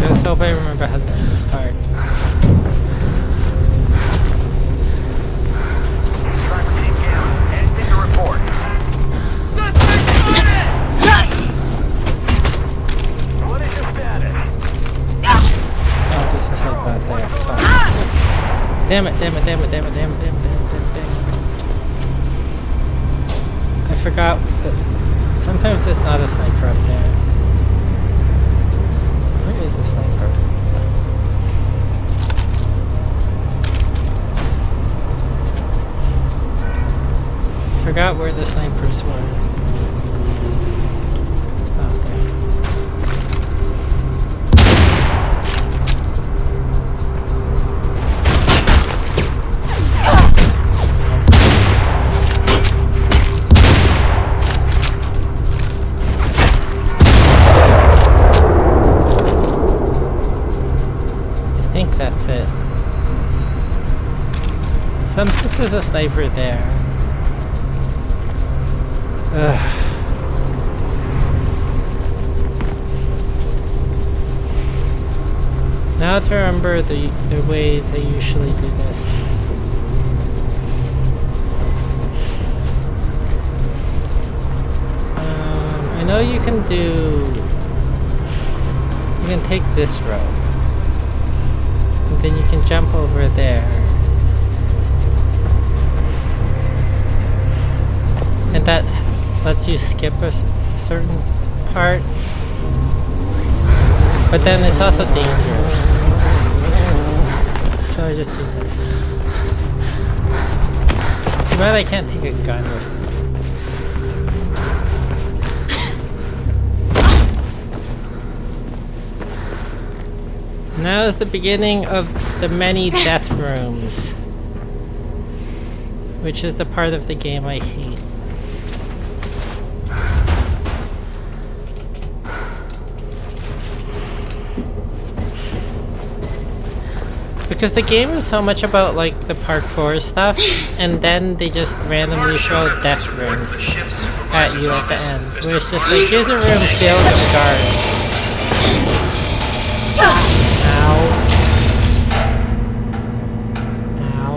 Let's hope I remember how to do this part. Anything to report? What is your status? Oh, this is like that there. Fuck. Damn it, damn it, damn it, damn it, damn it, damn it, damn it, damn it, damn it. I forgot that sometimes there's not a sniper up there. Where is the sniper? Forgot where the snipers were. Oh, there. I think that's it. Sometimes there's a sniper there. Ugh. Now to remember the ways I usually do this. I know you can take this rope. And then you can jump over there. And that lets you skip a certain part. But then it's also dangerous. So I just do this. Too bad I can't take a gun with me. Now is the beginning of the many death rooms, which is the part of the game I hate. Because the game is so much about like the parkour stuff, and then they just randomly throw death rooms at you at the end, where it's just like, here's a room filled with guards. Ow. Ow.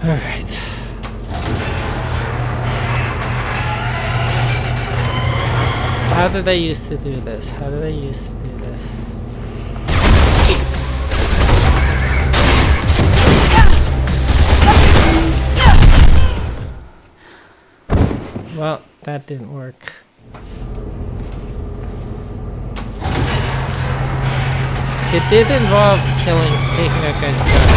Alright. How did I used to do this? How did I used to do this? Well, that didn't work. It did involve taking that guy's gun.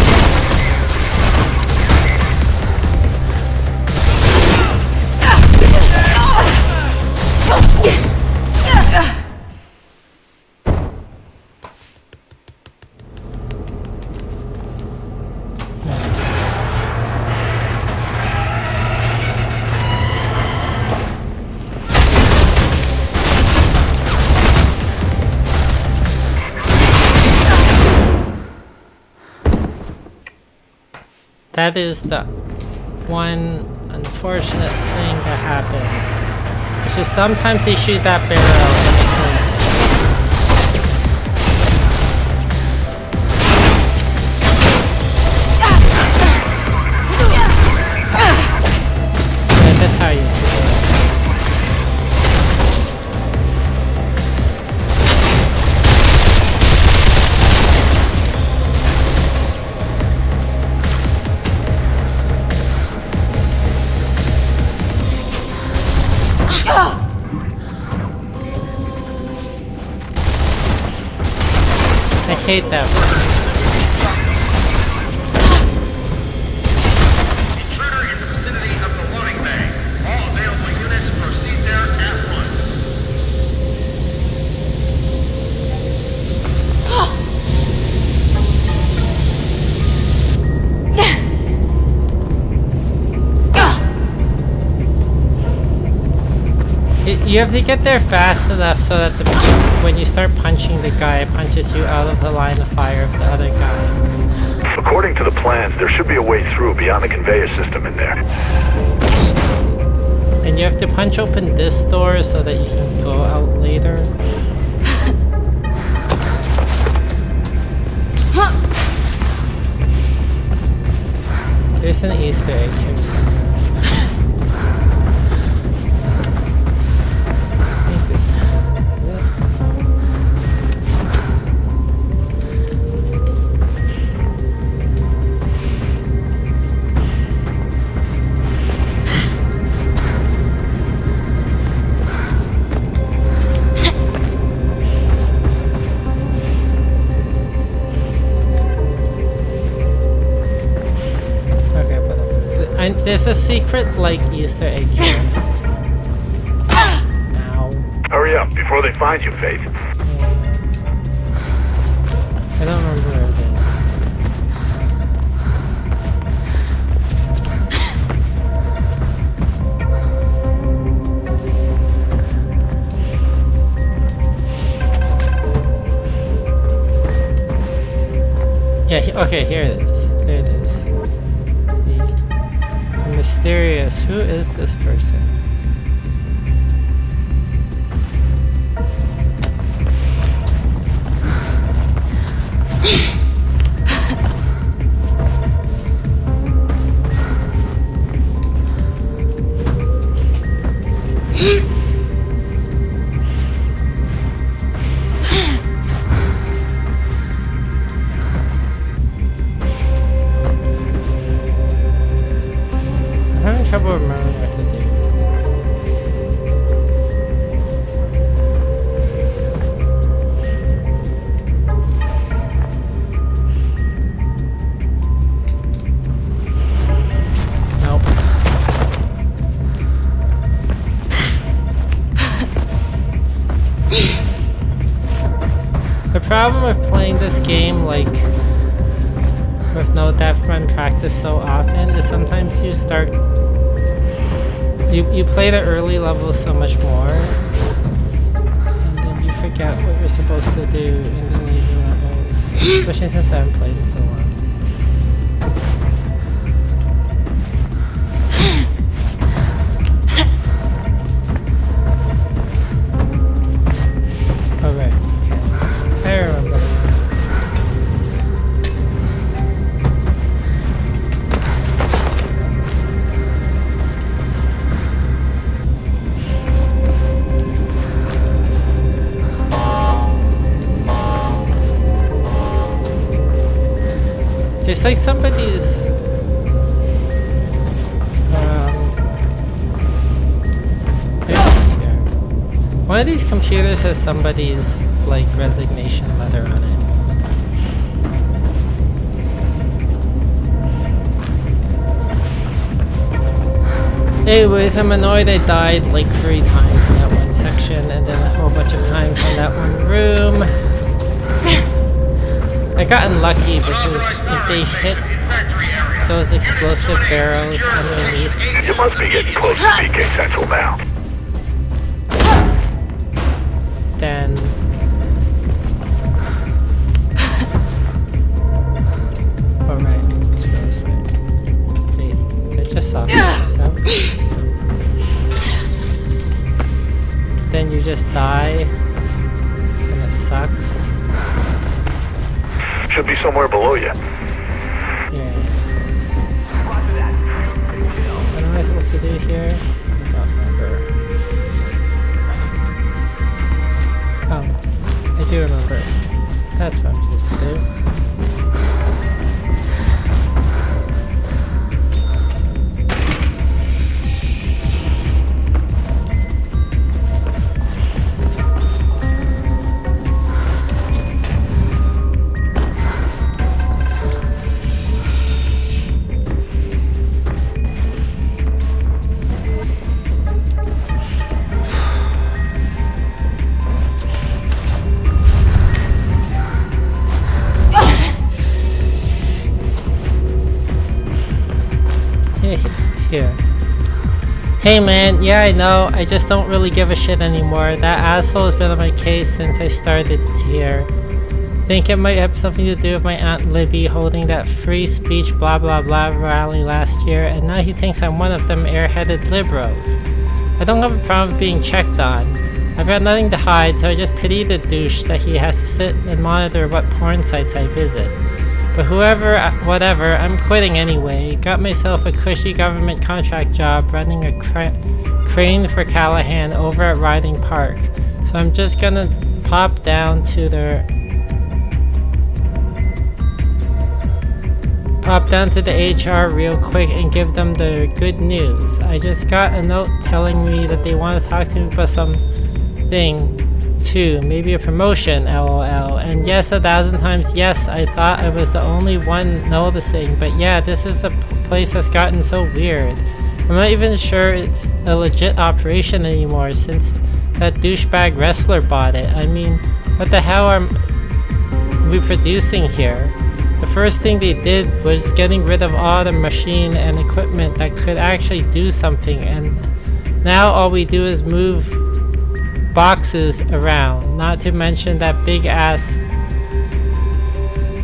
That is the one unfortunate thing that happens, which is sometimes they shoot that barrel and it hurts. Yeah, that's how you used to do it. I hate that one. Intruder in the vicinity of the loading bay. All available units proceed there at once. You have to get there fast enough so that when you start punching the guy, it punches you out of the line of fire of the other guy. According to the plans, there should be a way through beyond the conveyor system in there. And you have to punch open this door so that you can go out later. There's an Easter egg here somewhere. There's a secret, like, Easter egg here. Ow. Hurry up, before they find you, Faith. I don't remember where it is. Yeah, okay, here it is. There it is. Mysterious. Who is this person? I'm having trouble remembering what to do. problem with playing this game, like, with no death run practice so often, is sometimes you start... You play the early levels so much more, and then you forget what you're supposed to do in the later levels. Especially since I haven't played in so long. Alright, okay. I remember. It's like somebody's one of these computers has somebody's like resignation letter on it. Anyways, I'm annoyed I died like 3 times in that one section and then a whole bunch of times in that one room. I got unlucky because if they hit those explosive barrels underneath... You must be getting close to PK Central now. Then... Alright, I'm supposed to go this way. Wait, I just saw myself. Then you just die, and it sucks. Should be somewhere below you. Yeah. What am I supposed to do here? I don't remember. Oh, I do remember. That's what I'm supposed to do. Here. Hey man, yeah I know, I just don't really give a shit anymore. That asshole has been on my case since I started here. Think it might have something to do with my Aunt Libby holding that free speech blah blah blah rally last year, and now he thinks I'm one of them airheaded liberals. I don't have a problem with being checked on. I've got nothing to hide, so I just pity the douche that he has to sit and monitor what porn sites I visit. But whatever, I'm quitting anyway. Got myself a cushy government contract job running a crane for Callahan over at Riding Park. So I'm just gonna pop down to the HR real quick and give them the good news. I just got a note telling me that they want to talk to me about something too, maybe a promotion, lol. And yes, 1,000 times yes, I thought I was the only one noticing, but yeah, this is a place that's gotten so weird. I'm not even sure it's a legit operation anymore since that douchebag wrestler bought it. I mean, what the hell are we producing here? The first thing they did was getting rid of all the machine and equipment that could actually do something, and now all we do is move boxes around, not to mention that big ass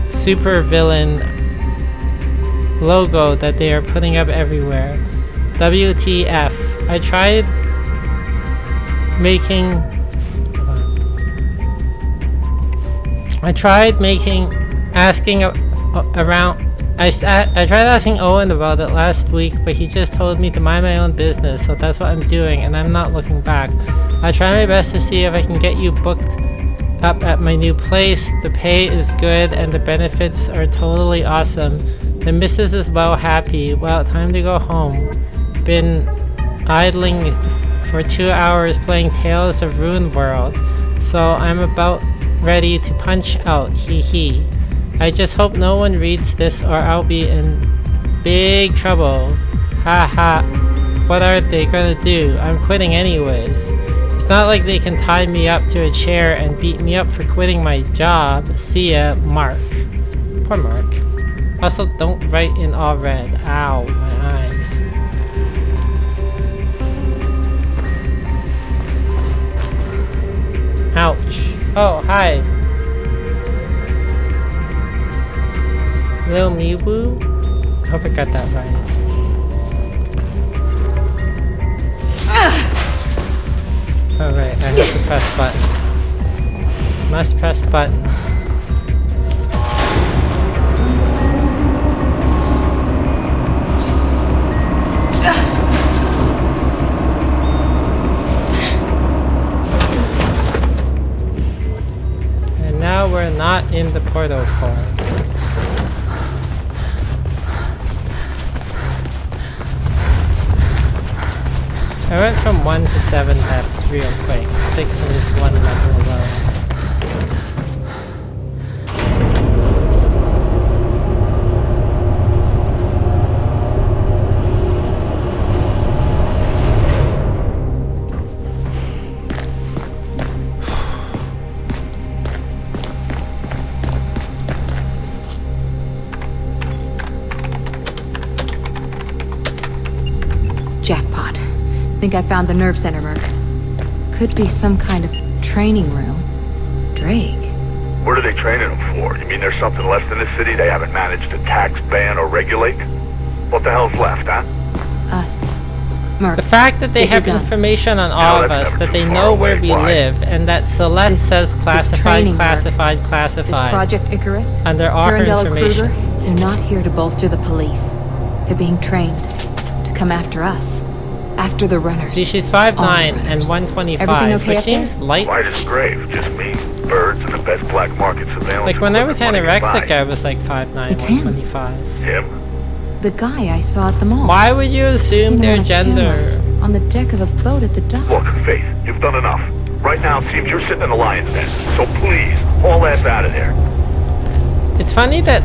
super villain logo that they are putting up everywhere. WTF. I tried asking around. I tried asking Owen about it last week, but he just told me to mind my own business, so that's what I'm doing, and I'm not looking back. I try my best to see if I can get you booked up at my new place. The pay is good and the benefits are totally awesome. The missus is well happy. Well, time to go home. Been idling for 2 hours playing Tales of Ruined World, so I'm about ready to punch out, hee hee. I just hope no one reads this or I'll be in big trouble. Ha ha. What are they gonna do? I'm quitting anyways. Is not like they can tie me up to a chair and beat me up for quitting my job. See ya, Mark. Poor Mark. Also, don't write in all red. Ow, my eyes. Ouch. Oh, hi. Lil Miwu? Hope I got that right. Alright, I have to press button. Must press button. And now we're not in the portal core. I went from 1 to 7 depths real quick. 6 is one level alone. Jackpot. Think I found the nerve center, Merc. Could be some kind of training room. Drake. What are they training them for? You mean there's something left in this city they haven't managed to tax, ban, or regulate? What the hell's left, huh? Us. Merc. The fact that they get your have gun. information on all of us, that they know where we live, and that Celeste says classified, training classified, This classified. Project Icarus, Under our Carandella information. Kruger, they're not here to bolster the police. They're being trained to come after us. After the runners. See, she's All 5'9" runners. and 125, Everything okay which up there? seems light. Light as grave, just me, birds, and the best black market surveillance. Like when I was equipment money can anorexic, buy. I was like 5'9", It's him. 125. Him? The guy I saw at the mall. Why would you assume Seen him their on a gender? camera on the deck of a boat at the docks. Look, Faith, you've done enough. Right now, it seems you're sitting in the lion's den. So please, haul ass out of there. It's funny that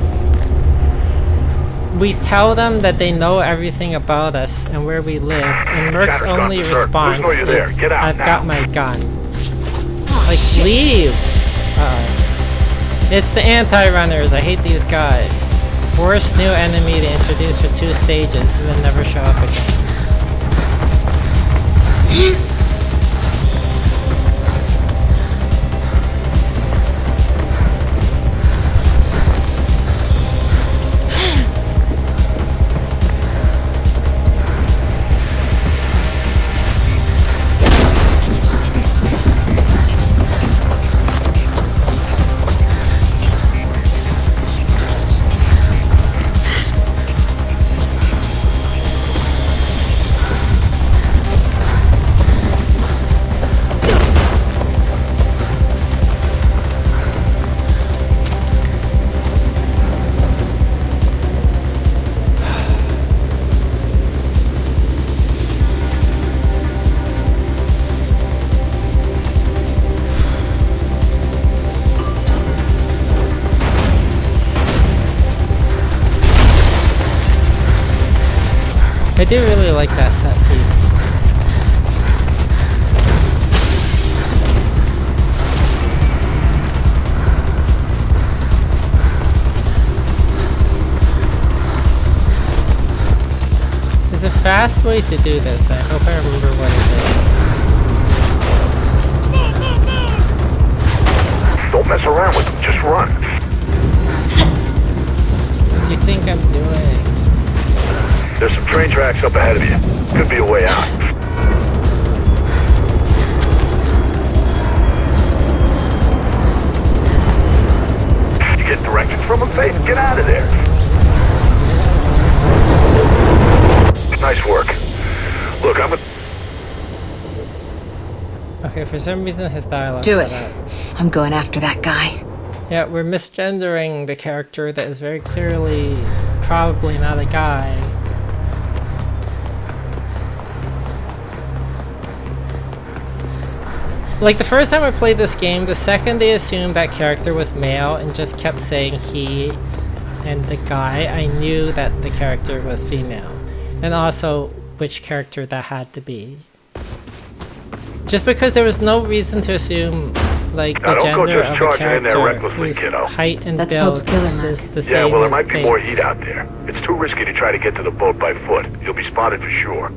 we tell them that they know everything about us and where we live, and Merc's Shatter's only gone berserk. response There's no you there. is, Get out I've now." got my gun. Like, leave! It's the anti-runners, I hate these guys. Worst new enemy to introduce for 2 stages and then never show up again. I do really like that set piece. There's a fast way to do this. I hope I remember what it is. Don't mess around with them, just run. What do you think I'm doing? There's some train tracks up ahead of you. Could be a way out. You get directions from them, Faith? Get out of there. Nice work. Look, Okay, for some reason his dialogue. Do it. I'm going after that guy. Yeah, we're misgendering the character that is very clearly probably not a guy. Like the first time I played this game, the second they assumed that character was male and just kept saying he and the guy, I knew that the character was female. And also which character that had to be. Just because there was no reason to assume, like, Now, the don't go gender just of a charging in there character recklessly, whose kiddo. height and That's build Pope's killer, Mac. is the Yeah, same well, there as might be more Faith's. heat out there. It's too risky to try to get to the boat by foot. You'll be spotted for sure.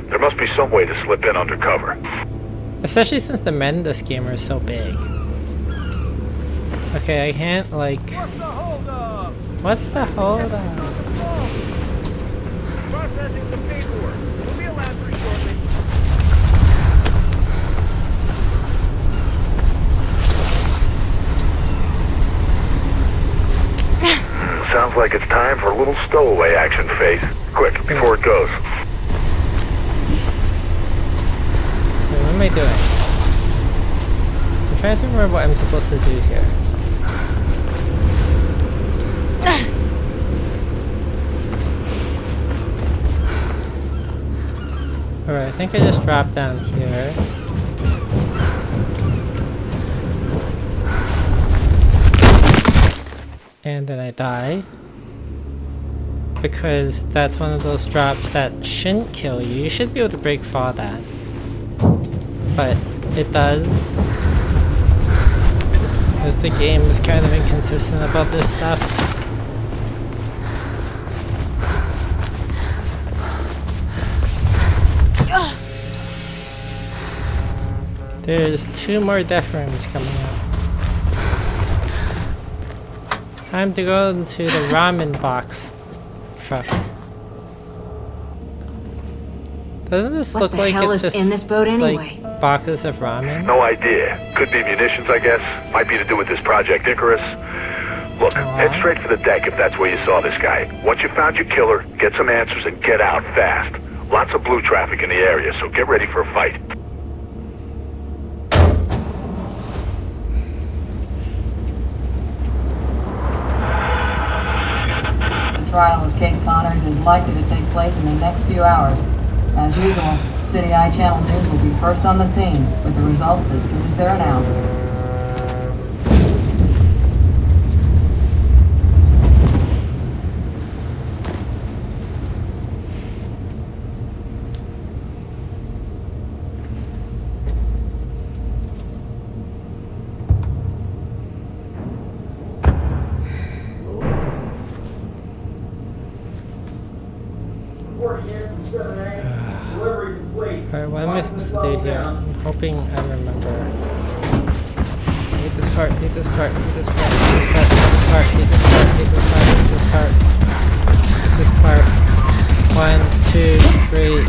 There must be some way to slip in undercover. Especially since the men in this game are so big. Okay, I can't, like... What's the hold up? Processing the paperwork. We'll be allowed through shortly. Sounds like it's time for a little stowaway action, Faith. Quick, before it goes. Wait, what am I doing? I'm trying to remember what I'm supposed to do here. Alright, I think I just dropped down here. And then I die. Because that's one of those drops that shouldn't kill you. You should be able to break fall that. But it does. Because the game is kind of inconsistent about this stuff. There's 2 more death rooms coming up. Time to go into the ramen box truck. Doesn't this What look the like hell it's is just in this boat anyway? like boxes of ramen? No idea. Could be munitions, I guess. Might be to do with this Project Icarus. Look, head straight for the deck if that's where you saw this guy. Once you found your killer, get some answers and get out fast. Lots of blue traffic in the area, so get ready for a fight. The trial of Kate Connors is likely to take place in the next few hours. As usual, City Eye Channel News will be first on the scene with the results as soon as they're announced. Alright, what am I supposed to do here? I'm hoping I remember. Hate this part, hate this part, hate this part, hate this part, hate this part, hate this part, hate this part, hate this part, hate this part. 1, 2, 3.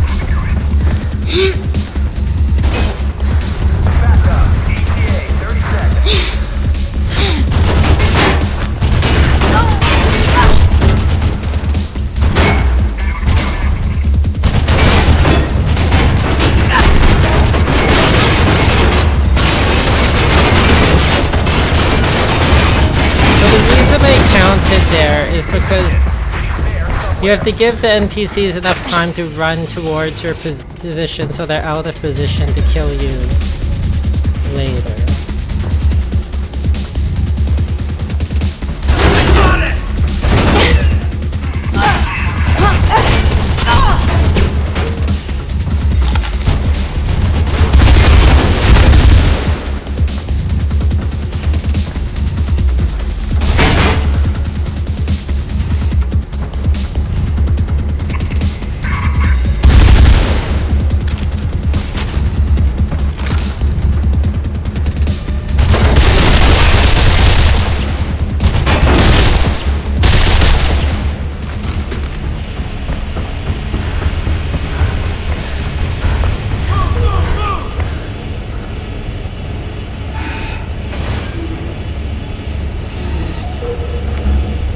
Back up. ETA, 30 seconds. There is because you have to give the NPCs enough time to run towards your position so they're out of position to kill you later.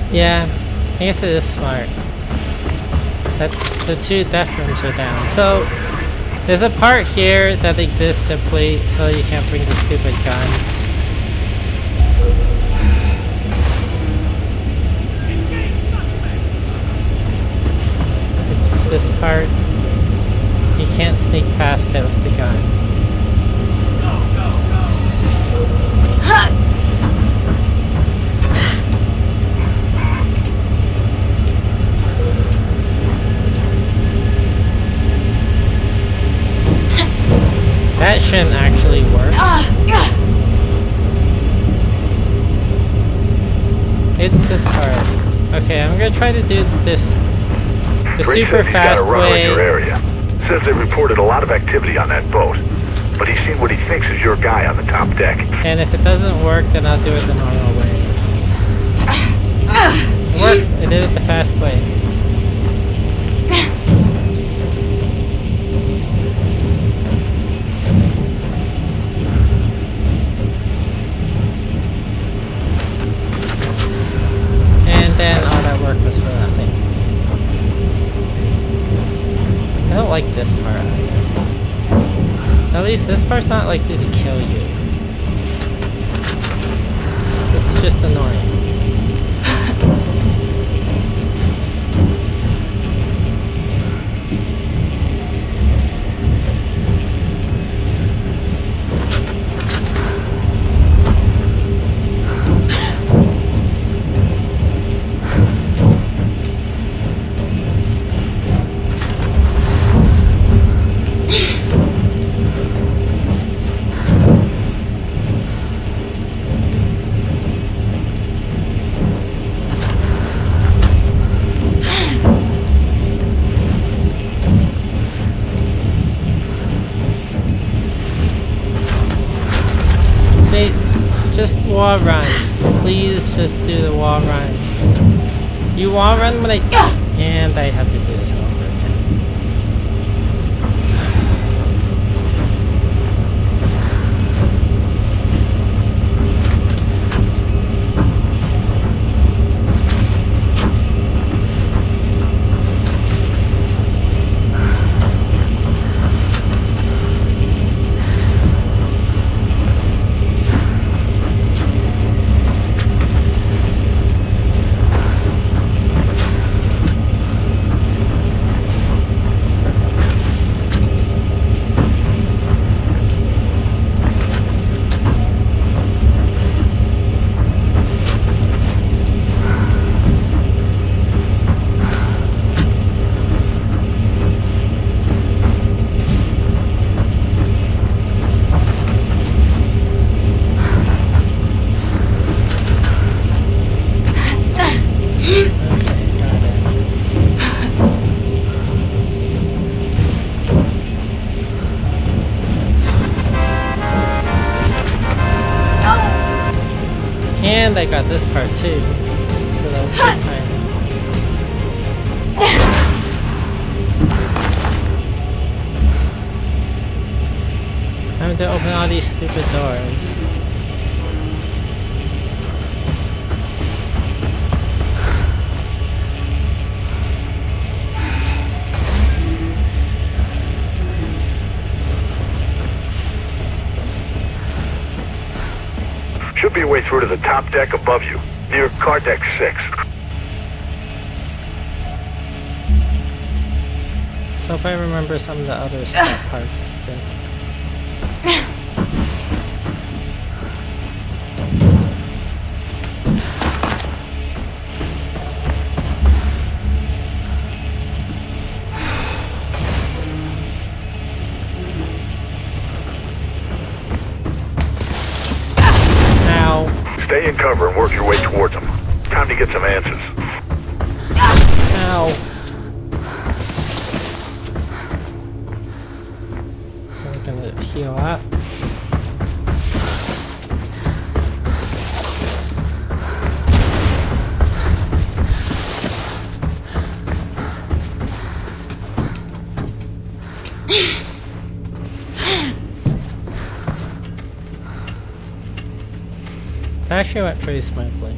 Yeah, I guess it is smart. That's the 2 death rooms are down. So there's a part here that exists simply so you can't bring the stupid gun. It's this part. You can't sneak past it with the gun. That It's this part. Okay, I'm gonna try to do this the Drake super says he's got fast a runner in your way. area. Says they reported a lot of activity on that boat, but he's seen what he thinks is your guy on the top deck. And if it doesn't work, then I'll do it the normal way. It worked. I did it the fast way. And then all that work was for nothing. I don't like this part either. At least this part's not likely to kill you. It's just annoying. Just wall run. Please just do the wall run. You wall run when I... And I have to do this all over again. And I got this part too. So that was good timing. I'm having to open all these stupid doors. Should be a way through to the top deck above you, near car deck 6. So if I remember some of the other stuff parts of this. Stay in cover and work your way towards them. Time to get some answers. Ow. I'm gonna heal up. That actually went pretty smoothly.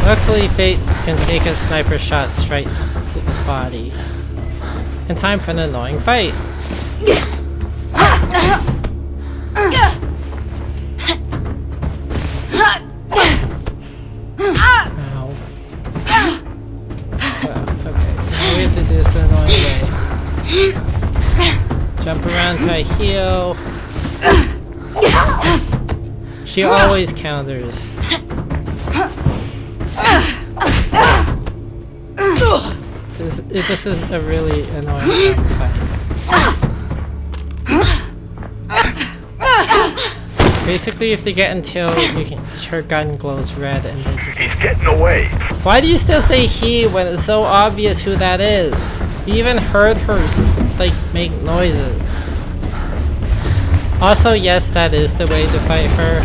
Luckily, Fate can take a sniper shot straight to the body. In time for an annoying fight. Jump around till I heal. She always counters. This is a really annoying fight. Basically, if they get until her gun glows red and then He's getting away. Why do you still say he when it's so obvious who that is? You even heard her like make noises. Also, yes, that is the way to fight her.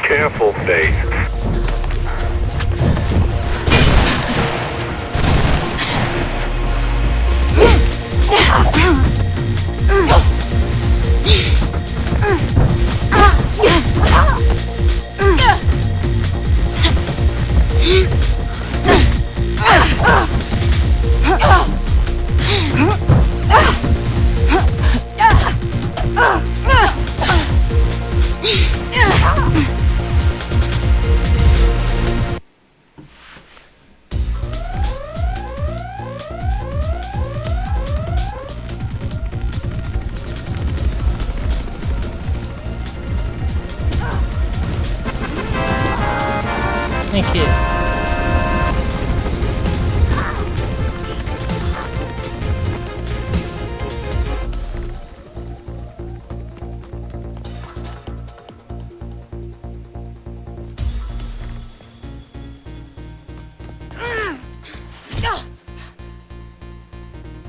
Careful, Faith. Thank you.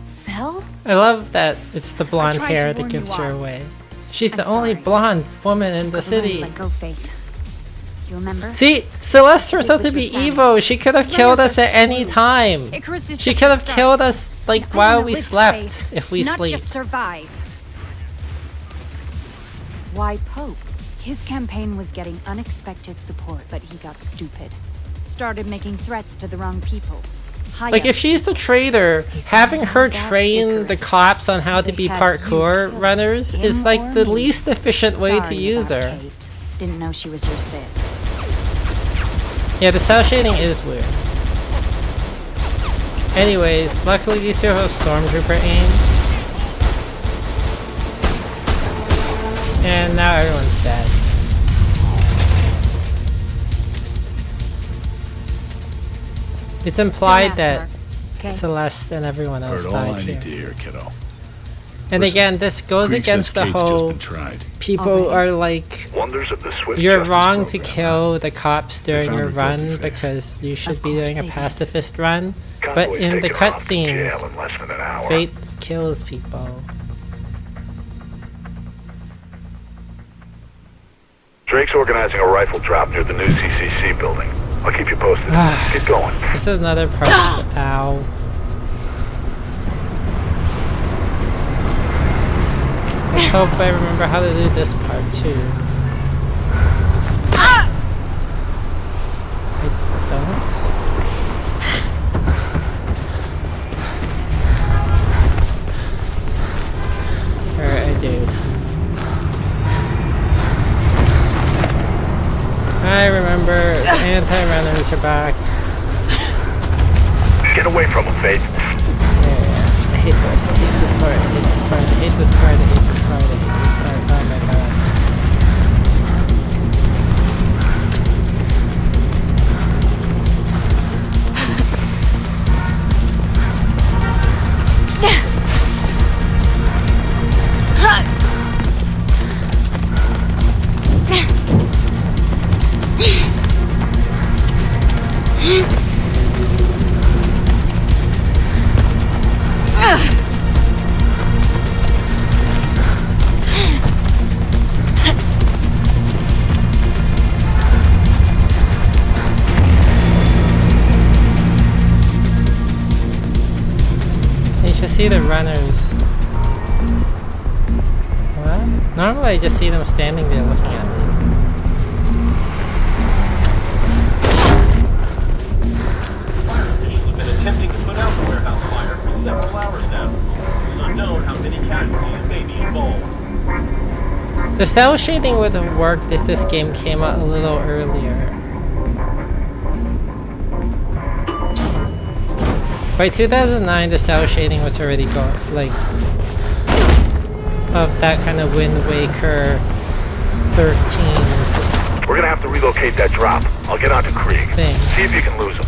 Cell? I love that it's the blonde tried to hair that warn gives you her off. away. She's the I'm only sorry. blonde woman in the Could've only city. Let go, Faith. You remember? See, Celeste turns Stick out to with be your family. Evo. She could have Learn killed with us her at any screw. time. Icarus is She just could the have start. killed us like I while wanna we live, slept, Faith, if we not sleep. just survive. Why Pope? His campaign was getting unexpected support, but he got stupid. Started making threats to the wrong people. Like, if she's the traitor, having her about train the Icarus. cops on how to They be had parkour you runners him is like or the me. least efficient way to Sorry use about her. Kate. Didn't know she was your sis. Yeah, the cell shading is weird. Anyways, luckily these people have Stormtrooper aim. And now everyone's dead. It's implied that Okay. Celeste and everyone else Heard all died I here. need to hear, kiddo. And Listen, again, this goes Creek against says the Kate's just whole been tried. people Already. are like, Wonders of the Swift you're Justice wrong to Program. kill the cops during found your her run guilty, Faith. because you should Of be course doing a they did. pacifist run. But Convoy's in the taken her off to jail cutscenes, in less than an hour. Fate kills people. Drake's organizing a rifle drop near the new CCC building. I'll keep you posted. Get going. This is another part. Ow. Let's hope I remember how to do this part too. I don't. Or I do. I remember the anti-runners are back. Get away from him, Faith. Yeah, I hate this. I hate this part. I hate this part. I hate this part. I hate this part. I hate this part. Oh my god. You should see the runners. What? Normally I just see them standing there looking at me. Fire officials have been attempting to put out the warehouse fire for several hours now. It's unknown how many casualties may be involved. The cell shading would have worked if this game came out a little earlier. By 2009, the cell shading was already going, like, of that kind of Wind Waker 13. We're gonna have to relocate that drop. I'll get onto Krieg. Thing. See if you can lose him.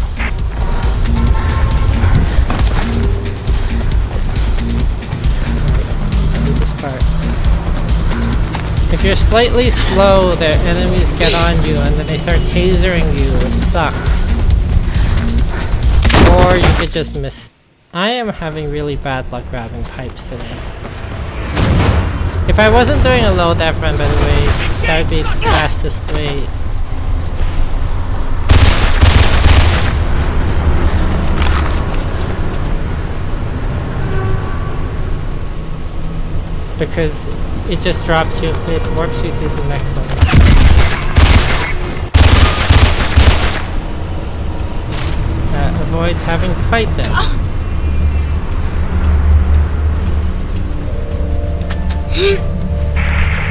This part. If you're slightly slow, their enemies get on you and then they start tasering you, which sucks. Or you could just miss. I am having really bad luck grabbing pipes today. If I wasn't doing a low death run, by the way, that would be the fastest way. Because it just drops you, it warps you to the next level. Avoids having to fight them.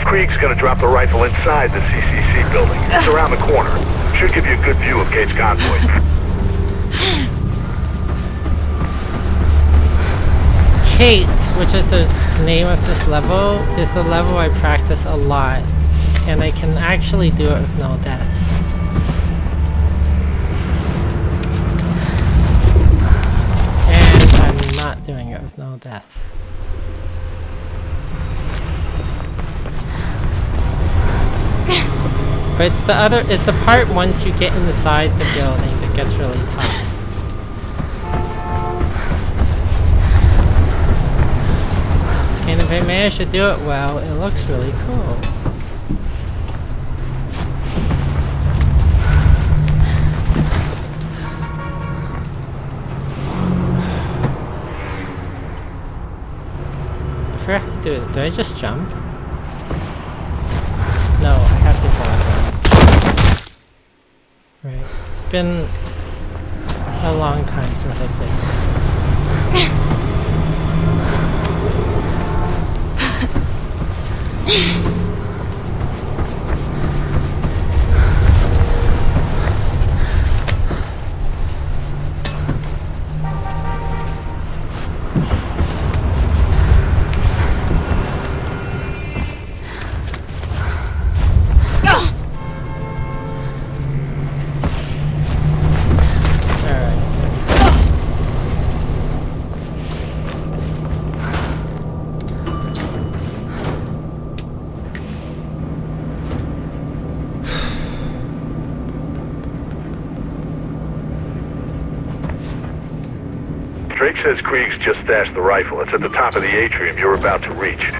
Krieg's gonna drop the rifle inside the CCC building. It's around the corner. Should give you a good view of Kate's convoy. Kate, which is the name of this level, is the level I practice a lot. And I can actually do it with no deaths. Not doing it with no deaths. But it's the part once you get inside the building that gets really tough. And if I manage to do it well, it looks really cool. I have to do it. Do I just jump? No, I have to go. Right. It's been a long time since I played this. Drake says Krieg's just stashed the rifle. It's at the top of the atrium you're about to reach.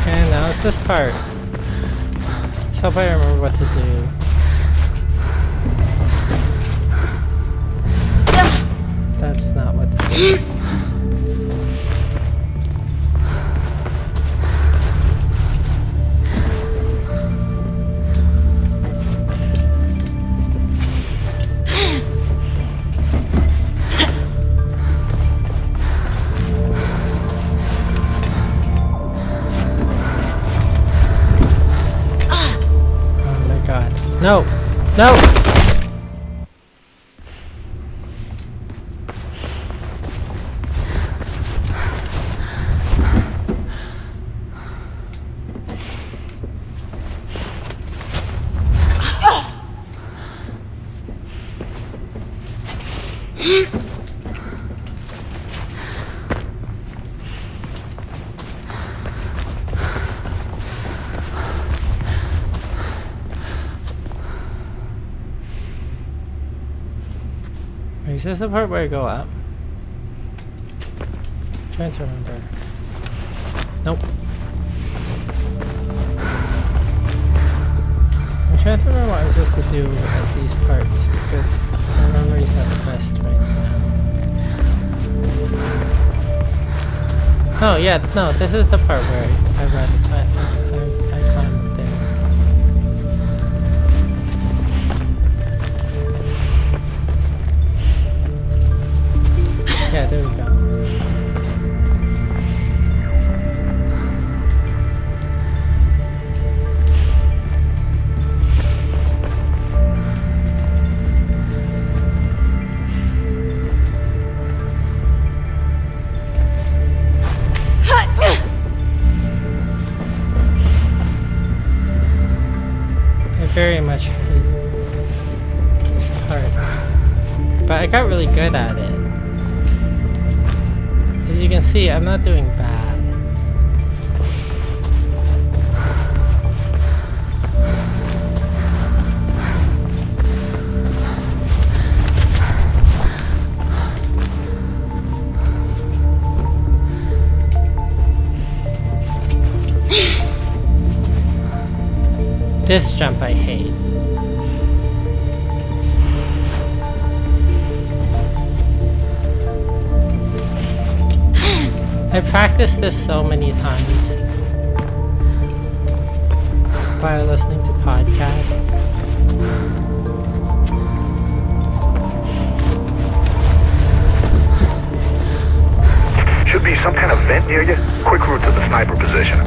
Okay, now it's this part. Let's hope I remember what to do. That's not what to do. No! No! Is this the part where I go up? I'm trying to remember. Nope. I'm trying to remember what I'm supposed to do at these parts because my memory's not the best right now. Oh yeah, no, this is the part where I run. I climb up there. Yeah, there we go. I very much hate this part, but I got really good at it. As you can see, I'm not doing bad. This jump I hate. I practiced this so many times by listening to podcasts. Should be some kind of vent near you. Quick route to the sniper position.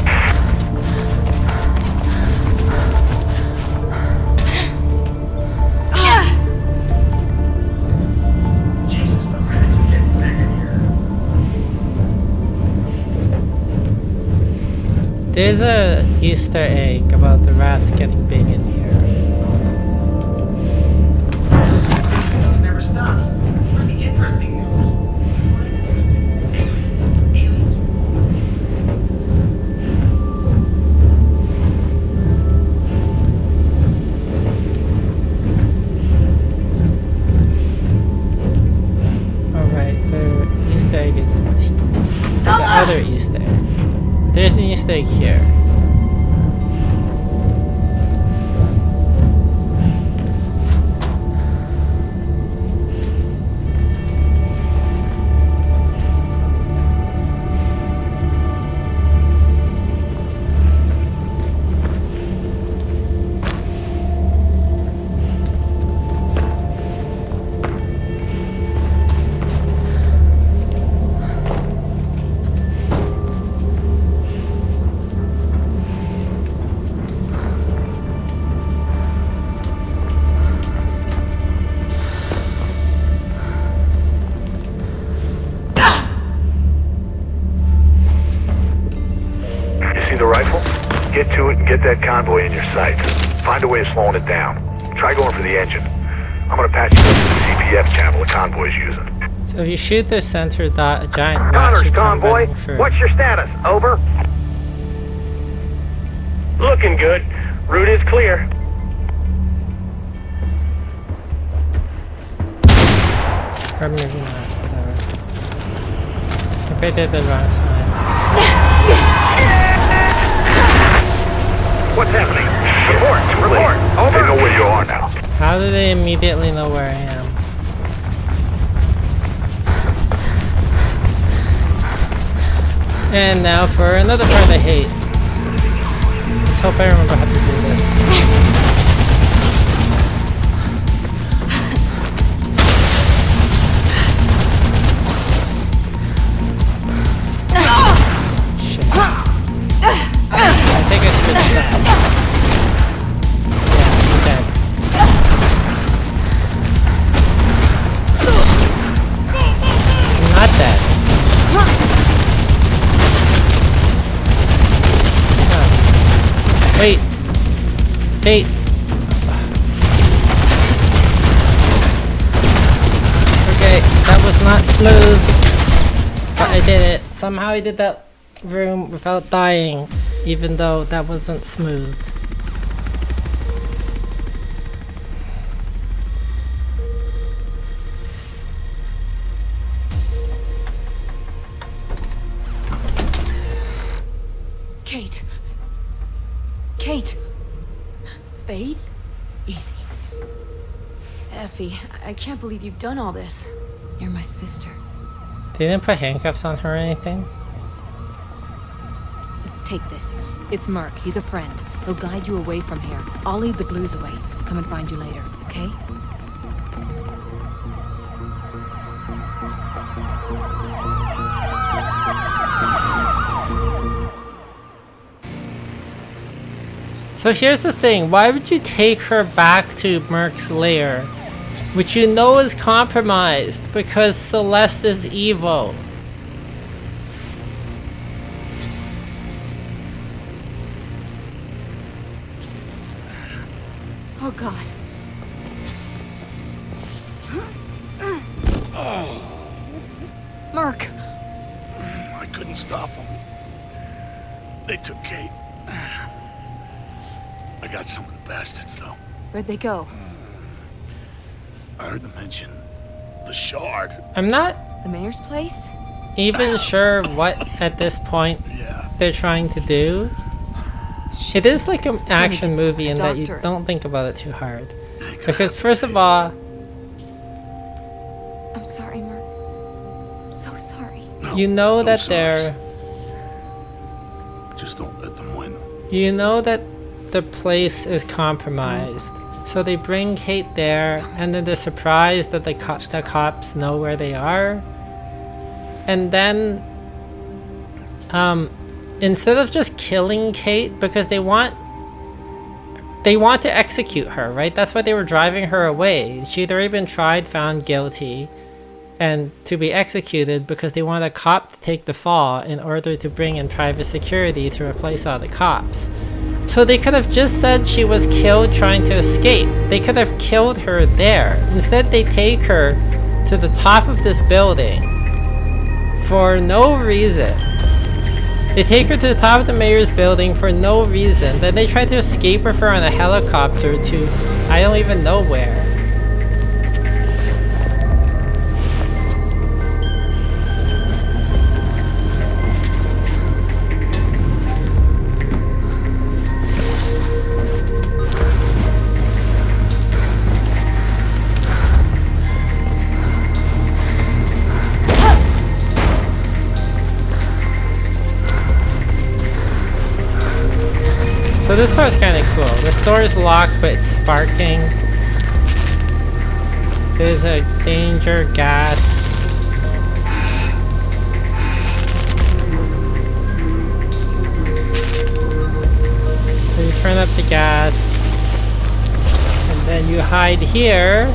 Jesus, the rats are getting big in here. There's a Easter egg about the rats getting big in here. It never stops. Where's the interesting news? Aliens. Alright, the Easter egg is the other Easter egg. There's an Easter egg here. Get to it and get that convoy in your sights. Find a way of slowing it down. Try going for the engine. I'm gonna patch you up to the CPF channel the convoy's using. So if you shoot the center dot, a giant rat Connors should come convoy, running for... what's your status? Over? Looking good. Route is clear. Or maybe not, whatever. Maybe I did the wrong time. What's happening? Report! Over! They know where you are now. How do they immediately know where I am? And now for another part I hate. Let's hope I remember how to do this. Shit. I think I switched sides. Yeah, he's dead. I'm not dead. Oh. Wait. Wait. Okay, that was not smooth. But I did it. Somehow I did that room without dying, even though that wasn't smooth. Kate! Faith? Easy. Effie, I can't believe you've done all this. You're my sister. They didn't put handcuffs on her or anything? Take this. It's Merc. He's a friend. He'll guide you away from here. I'll lead the blues away. Come and find you later, okay? So here's the thing, why would you take her back to Merc's lair, which you know is compromised because Celeste is evil? Oh God. Merc! I couldn't stop them. They took Kate. I got some of the bastards, though. Where'd they go? I heard them mention the Shard. I'm not The mayor's place? even sure what at this point Yeah. they're trying to do. It is like an action get movie in that you don't think about it too hard. Because first of all, I'm sorry, Merc. I'm so sorry. you know no that sorries. they're... Just don't let them win. You know that the place is compromised. So they bring Kate there, and then they're surprised that the cops know where they are. And then, instead of just killing Kate, because they want to execute her, right? That's why they were driving her away. She'd already been tried, found guilty, and to be executed because they want a cop to take the fall in order to bring in private security to replace all the cops. So they could have just said she was killed trying to escape. They could have killed her there. Instead, they take her to the top of this building for no reason. They take her to the top of the mayor's building for no reason. Then they try to escape with her on a helicopter to I don't even know where. So this part's kind of cool. The store is locked, but it's sparking. There's a danger gas. So you turn up the gas, and then you hide here.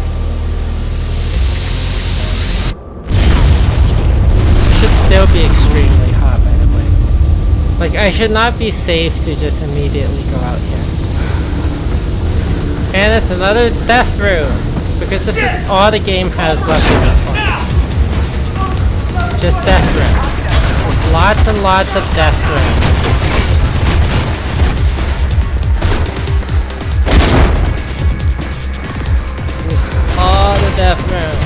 It should still be extremely hot, by the way. Like, I should not be safe to just immediately go out here. And it's another death room, because this is all the game has left at this point. Just death rooms. Just lots and lots of death rooms. Just all the death rooms.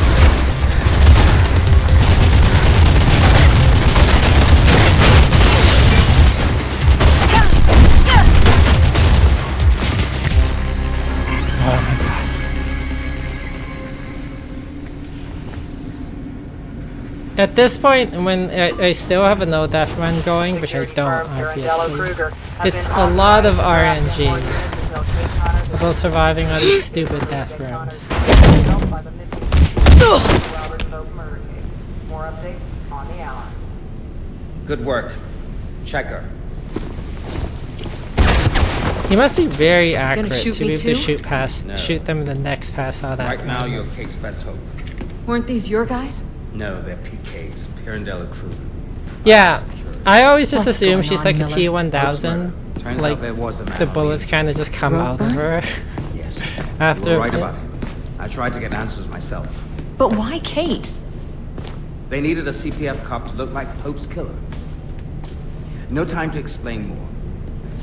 Oh my god. At this point, when I still have a no death run going, which I don't, obviously, it's a lot of RNG about surviving all these stupid death rooms. Good work. Check her. You must be very accurate shoot to me be able to too? shoot them in the next pass all that. Right now, you're Kate's best hope. Weren't these your guys? No, they're PKs. Pirandella crew. Yeah, I always just What's assume going she's on, like a Miller? T-1000. Turns Like, out there was a man the on bullets these. kind of just come out of her. Yes. After You were right it- about him. I tried to get answers myself. But why Kate? They needed a CPF cop to look like Pope's killer. No time to explain more.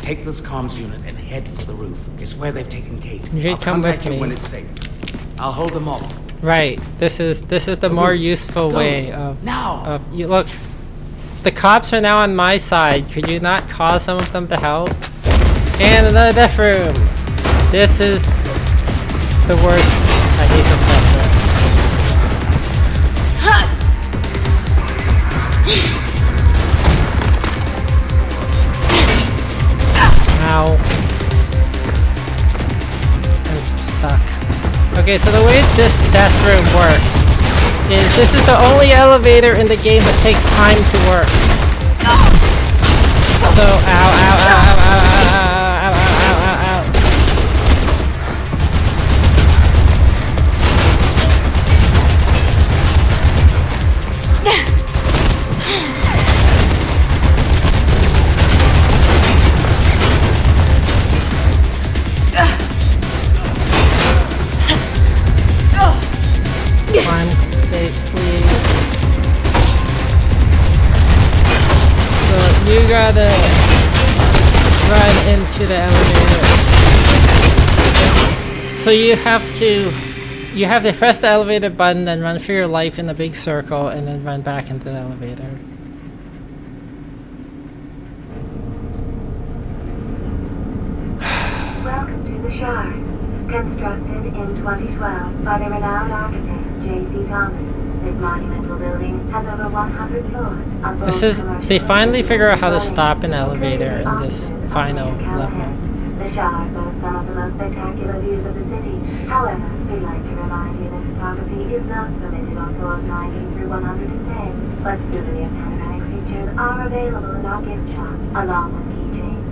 Take this comms unit and head for the roof. It's where they've taken Kate. You should I'll come with contact you me. when it's safe. I'll hold them off. Right. This is the more useful way of you look. The cops are now on my side. Could you not cause some of them to help? And another death room. This is the worst. I hate this death room. Ow. I'm stuck. Okay, so the way this death room works is this is the only elevator in the game that takes time to work. So, ow, ow, ow, ow, ow, ow, ow, ow, ow, ow, ow. One, please. So you gotta run into the elevator. So you have to press the elevator button, then run for your life in a big circle, and then run back into the elevator. Welcome to the Shard. Constructed in 2012 by the renowned architect J.C. Thomas, this monumental building has over 100 floors of both commercial They finally figure out how to stop an elevator in this final level. The Shard boasts some of the most spectacular views of the city. However, we'd like to remind you that photography is not permitted on floors 90 through 110, but souvenir panoramic pictures are available in our gift shop, along with keychains,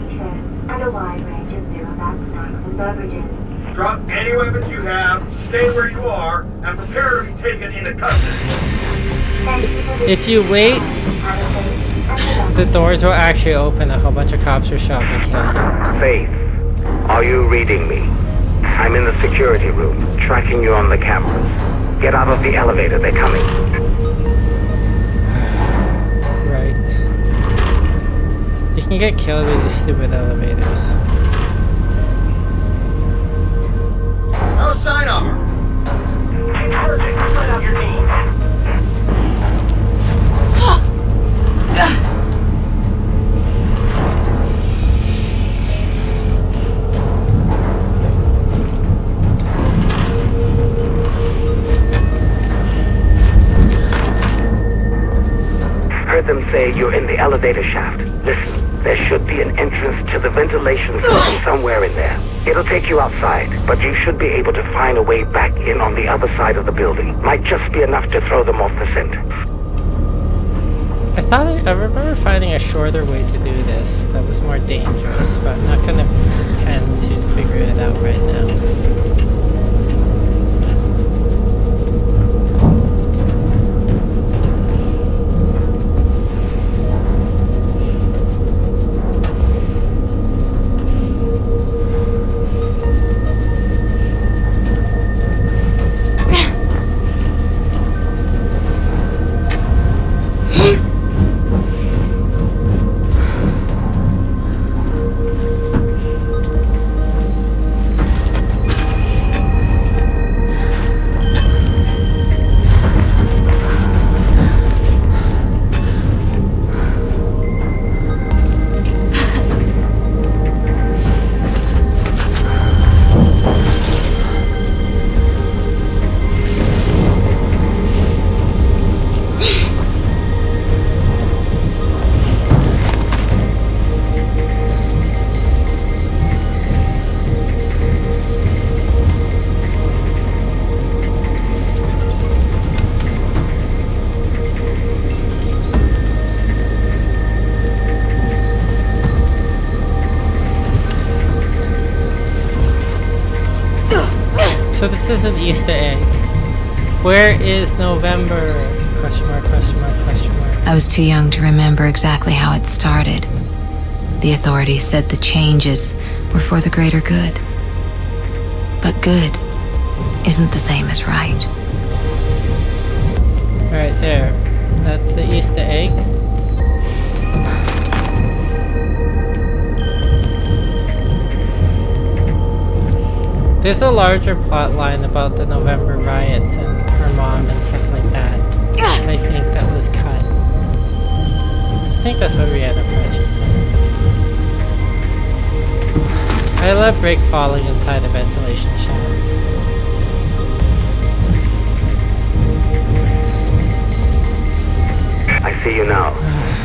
t-shirts, and a wide range of zero-fat snacks and beverages. Drop any weapons you have, stay where you are, and prepare to be taken into custody. If you wait, the doors will actually open. A whole bunch of cops will show up and kill you. Faith, are you reading me? I'm in the security room, tracking you on the cameras. Get out of the elevator, they're coming. Right. You can get killed with these stupid elevators. No sign of her. Perfect, split up your team. Heard them say you're in the elevator shaft. Listen, there should be an entrance to the ventilation system somewhere in there. It'll take you outside, but you should be able to find a way back in on the other side of the building. Might just be enough to throw them off the scent. I remember finding a shorter way to do this that was more dangerous, but I'm not gonna pretend to figure it out right now. So this is an Easter egg. Where is November? Question mark, question mark, question mark. I was too young to remember exactly how it started. The authorities said the changes were for the greater good. But good isn't the same as right. Right there. That's the Easter egg. There's a larger plot line about the November riots and her mom and stuff like that. I think that was cut. I think that's what Rihanna Purchase said. I love brick falling inside the ventilation shaft. I see you now.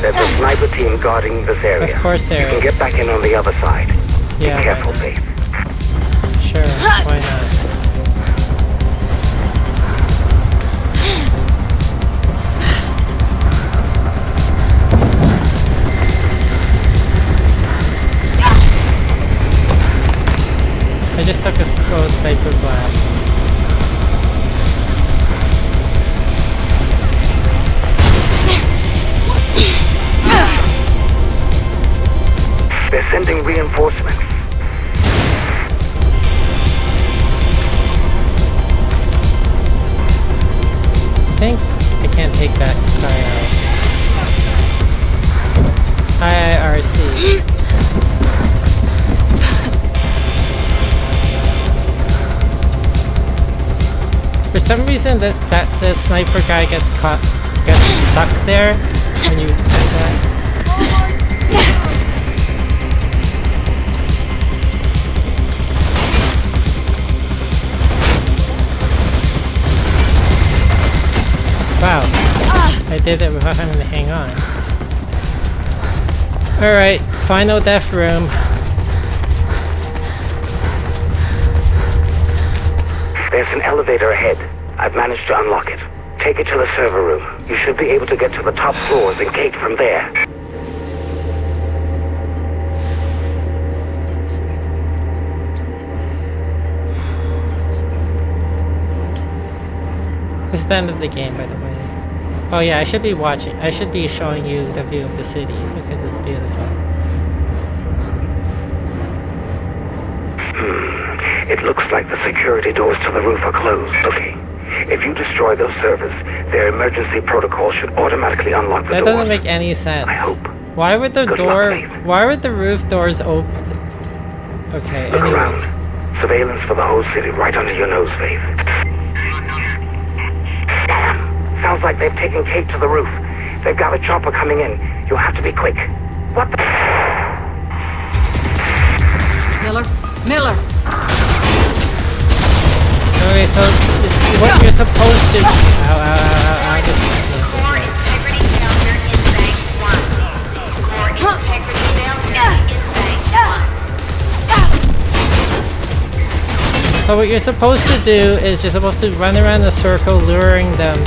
There's a sniper team guarding this area. Of course there is. You can get back in on the other side. Yeah, be careful, Faith. Sure, why not? I just took a slow sniper blast. They're sending reinforcements. I think I can't take that guy out. IRC. For some reason, the sniper guy gets stuck there when you do that. Wow, I did it without having to hang on. Alright, final death room. There's an elevator ahead. I've managed to unlock it. Take it to the server room. You should be able to get to the top floors and gate from there. This is the end of the game, by the way. Oh yeah, I should be showing you the view of the city because it's beautiful. It looks like the security doors to the roof are closed. Okay. If you destroy those servers, their emergency protocol should automatically unlock the doors. That doesn't make any sense. I hope. Why would the why would the roof doors open? Okay, Look anyways. around. Surveillance for the whole city right under your nose, Faith. Damn. Sounds like they've taken Kate to the roof. They've got a chopper coming in. You'll have to be quick. What the... Miller! Okay, so what you're supposed to... Core integrity failure in bank 1. Core integrity failure in bank 1. So what you're supposed to do is you're supposed to run around the circle luring them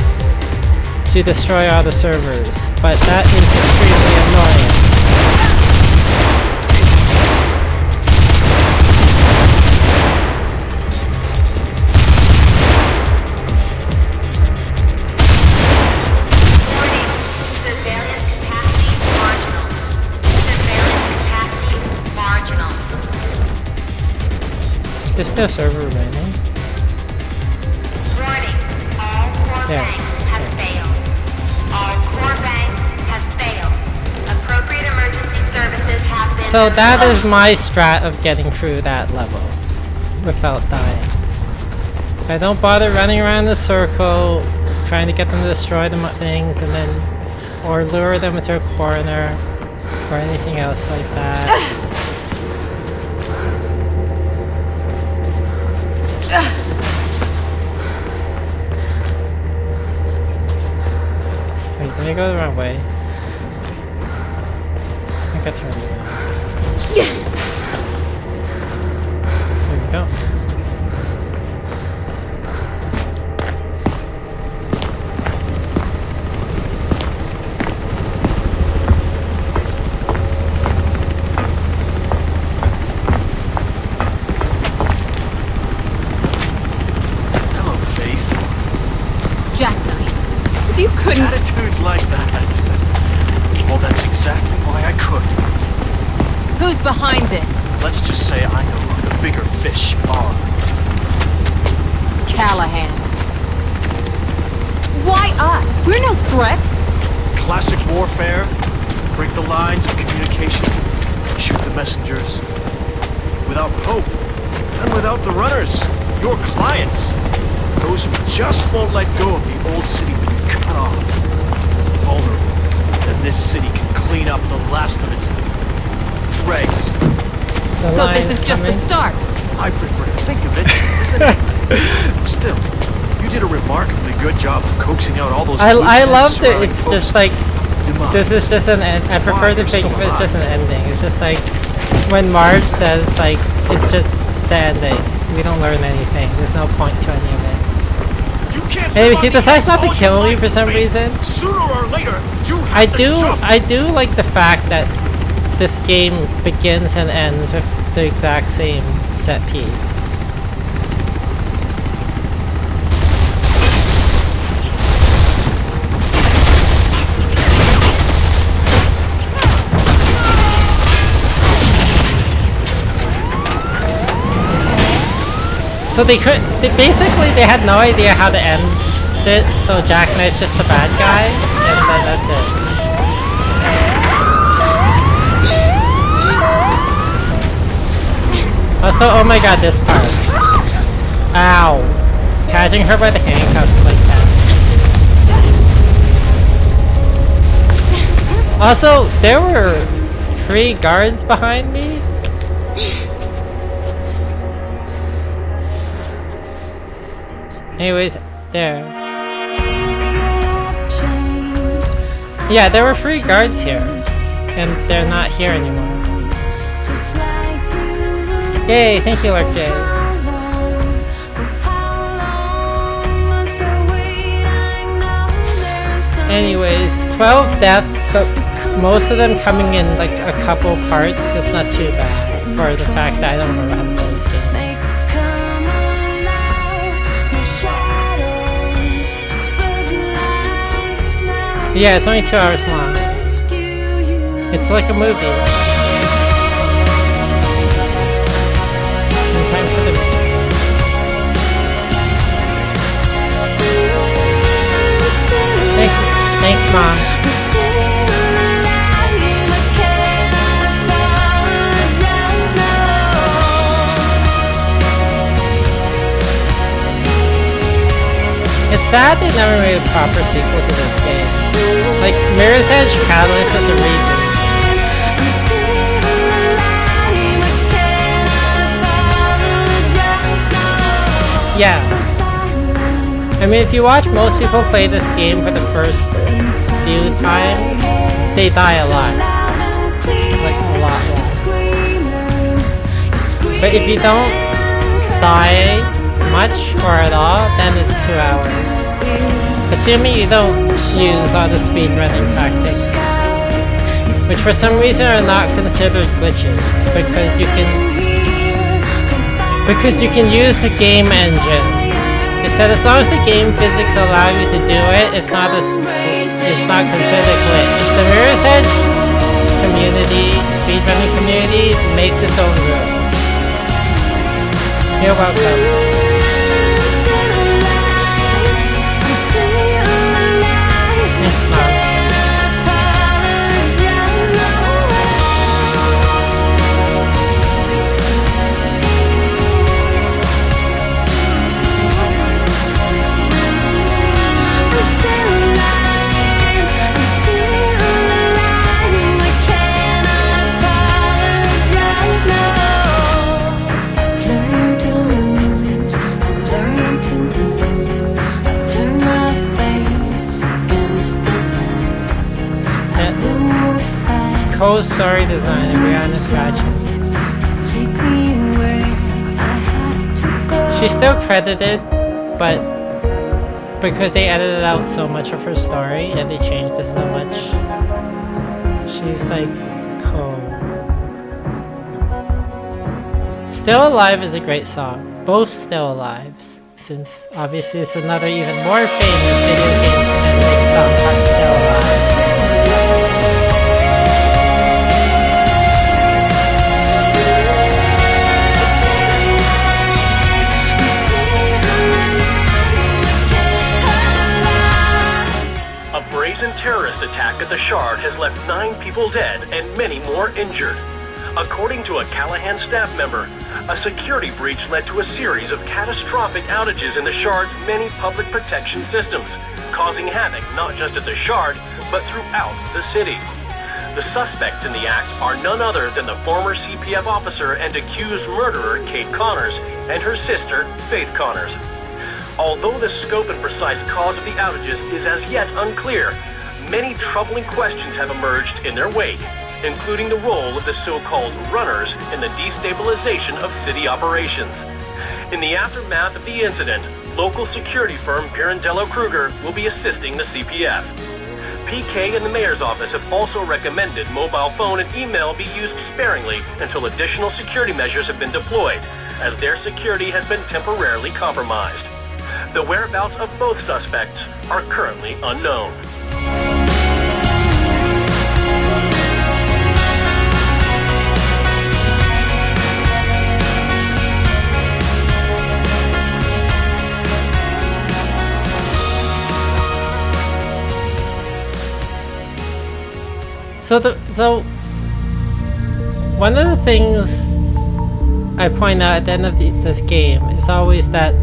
to destroy all the servers. But that is extremely annoying. Is the server running? Warning. All core banks have failed. All core banks have failed. Appropriate emergency services have been... So that is my strat of getting through that level without dying. I don't bother running around the circle trying to get them to destroy the things and then or lure them into a corner or anything else like that. Wait, did I go the wrong way? I got turned around. There we go. Hello, Faith. Jackknife. If you couldn't... Attitudes like that. Well, that's exactly why I could. Who's behind this? Let's just say I know who the bigger fish are. Callahan. Why us? We're no threat. Classic warfare. Break the lines of communication. Shoot the messengers. Without hope. And without the runners. Your clients. Those who just won't let go of the old city being cut off. Vulnerable. Then this city can clean up the last of its dregs. The So this line's is just the coming. start. I prefer to think of it as an ending. Still, you did a remarkably good job of coaxing out all those I loose ends loved it. surrounding It's Pope's just like demise. this is just an end. I That's why prefer to you're think still of it as just an alive. ending. It's just like when Marge says like it's just the ending. We don't learn anything. There's no point to any of it. You can't Hey, live you on see, the decides edge not to all kill your me life, for some mate. reason. Sooner or later, you have to jump. I do like the fact that this game begins and ends with the exact same set piece. So they basically they had no idea how to end it, so Jack Knight's just a bad guy, and then that's it. Also, oh my god, this part. Ow. Catching her by the handcuffs like that. Also, there were 3 guards behind me. Anyways, there. Yeah, there were 3 guards here. And they're not here anymore. Yay, thank you, Lark J. Anyways, 12 deaths, but most of them coming in like a couple parts. It's not too bad for the fact that I don't remember how to play this game. Yeah, it's only 2 hours long. It's like a movie. And time for the... Thanks, Mom. It's sad they never made a proper sequel to this game. Like, Mirror's Edge Catalyst is a reboot. Yeah. I mean, if you watch most people play this game for the first few times, they die a lot. Like, a lot. But if you don't die much or at all, then it's 2 hours. Assuming you don't use all the speedrunning tactics, which for some reason are not considered glitches, because you can use the game engine. They said as long as the game physics allow you to do it, it's not considered a glitch. The Mirror's Edge community, speedrunning community, makes its own rules. You're welcome. Co-story designer Brianna Scratcher. She's still credited, but because they edited out so much of her story and they changed it so much, she's like Still Alive is a great song. Both Still Alives, since obviously it's another even more famous video game ending song called Still Alive. A brazen terrorist attack at the Shard has left 9 people dead and many more injured. According to a Callahan staff member, a security breach led to a series of catastrophic outages in the Shard's many public protection systems, causing havoc not just at the Shard, but throughout the city. The suspects in the act are none other than the former CPF officer and accused murderer Kate Connors and her sister Faith Connors. Although the scope and precise cause of the outages is as yet unclear, many troubling questions have emerged in their wake, including the role of the so-called runners in the destabilization of city operations. In the aftermath of the incident, local security firm Pirandello Kruger will be assisting the CPF. PK and the mayor's office have also recommended mobile phone and email be used sparingly until additional security measures have been deployed, as their security has been temporarily compromised. The whereabouts of both suspects are currently unknown. So one of the things I point out at the end of this game is always that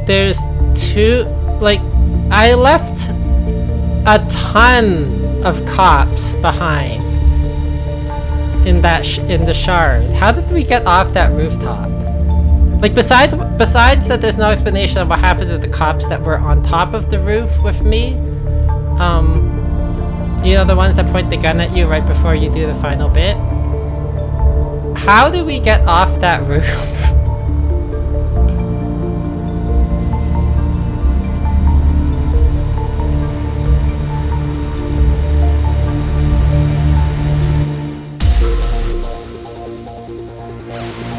there's two, like, I left a ton of cops behind in the shard. How did we get off that rooftop? Like, besides that there's no explanation of what happened to the cops that were on top of the roof with me, you know, the ones that point the gun at you right before you do the final bit. How do we get off that roof?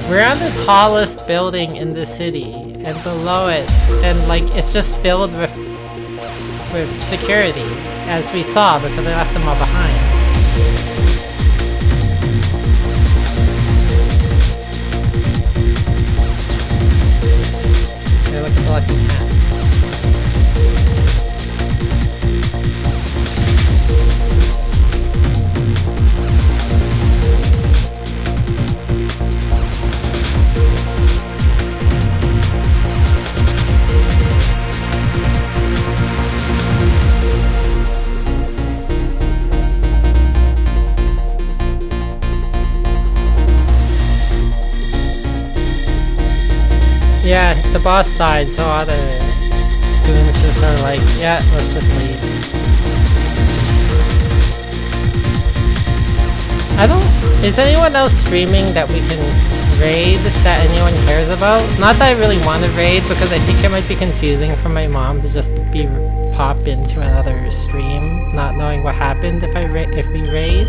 We're on the tallest building in the city, and below it, and like, it's just filled with security, as we saw, because I left them all behind. They look like a lucky cat. Yeah, the boss died, so all the goons just are like, yeah, let's just leave. Is anyone else streaming that we can raid that anyone cares about? Not that I really want to raid, because I think it might be confusing for my mom to just pop into another stream, not knowing what happened if we raid.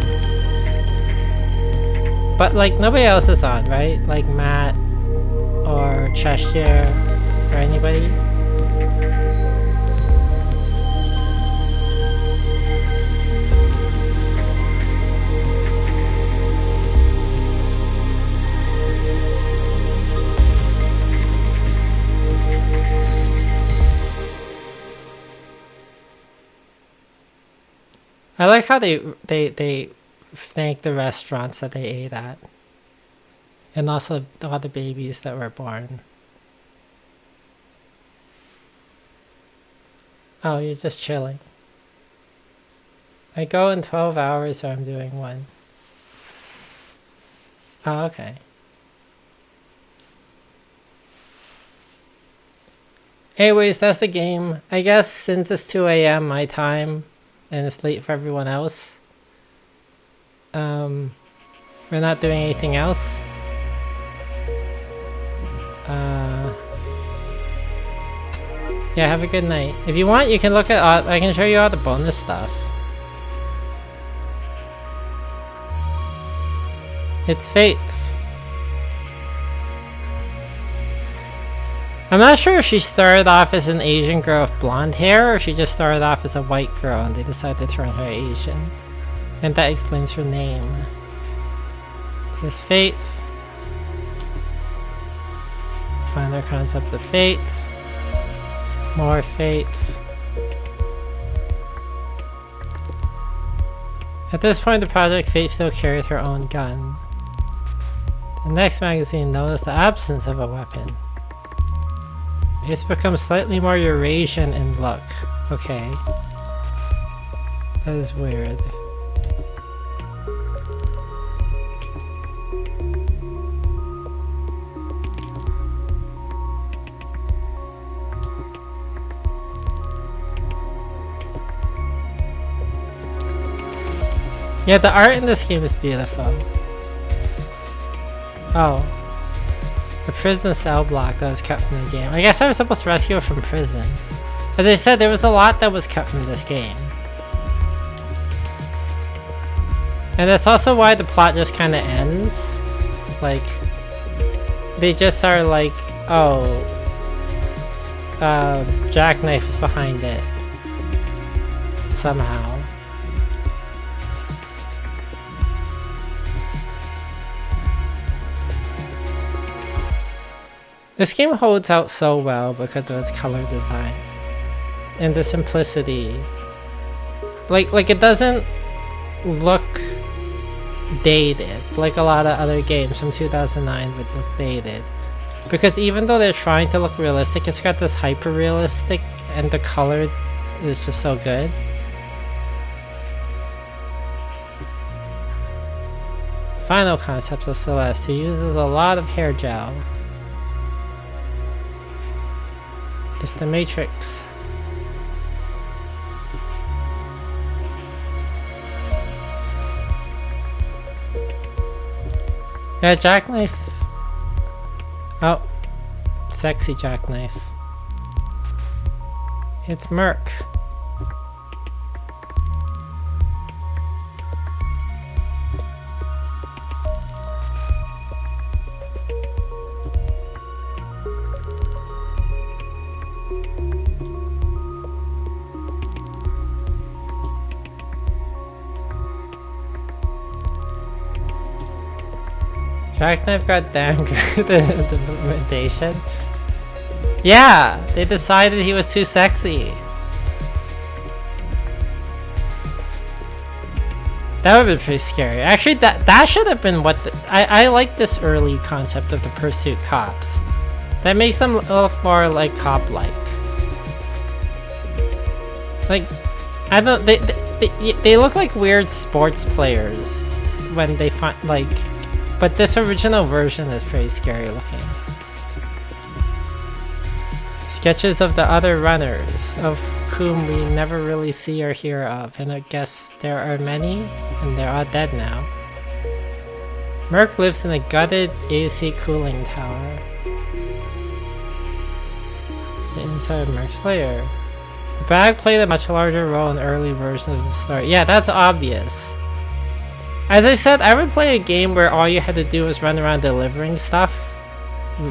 But like, nobody else is on, right? Like Matt or Cheshire or anybody? I like how they thank the restaurants that they ate at. And also all the babies that were born. Oh, you're just chilling. I go in 12 hours, so I'm doing one. Oh, okay. Anyways, that's the game. I guess since it's 2 a.m. my time, and it's late for everyone else, we're not doing anything else. Yeah, have a good night. If you want, you can look at I can show you all the bonus stuff. It's Faith. I'm not sure if she started off as an Asian girl with blonde hair, or if she just started off as a white girl and they decided to turn her Asian. And that explains her name. There's Faith. Find their concept of faith. More faith. At this point in the project, Faith still carried her own gun. The next magazine noticed the absence of a weapon. It's become slightly more Eurasian in look. Okay. That is weird. Yeah, the art in this game is beautiful. Oh. The prison cell block that was cut from the game. I guess I was supposed to rescue her from prison. As I said, there was a lot that was cut from this game. And that's also why the plot just kind of ends. Like, they just are like, oh, Jackknife is behind it. Somehow. This game holds out so well because of its color design. And the simplicity. Like it doesn't look dated like a lot of other games from 2009 would look dated. Because even though they're trying to look realistic, it's got this hyper realistic and the color is just so good. Final concepts of Celeste, who uses a lot of hair gel. It's the Matrix. Yeah, Jackknife. Oh, sexy Jackknife. It's Merc. Jackknife got downgraded the implementation. Yeah, they decided he was too sexy. That would have been pretty scary. Actually, that should have been what I like this early concept of the Pursuit cops. That makes them look more like cop-like. Like, I don't. They look like weird sports players when they find like. But this original version is pretty scary looking. Sketches of the other runners, of whom we never really see or hear of, and I guess there are many, and they're all dead now. Merc lives in a gutted AC cooling tower. The inside of Merc's lair. The bag played a much larger role in early versions of the story. Yeah, that's obvious. As I said, I would play a game where all you had to do was run around delivering stuff,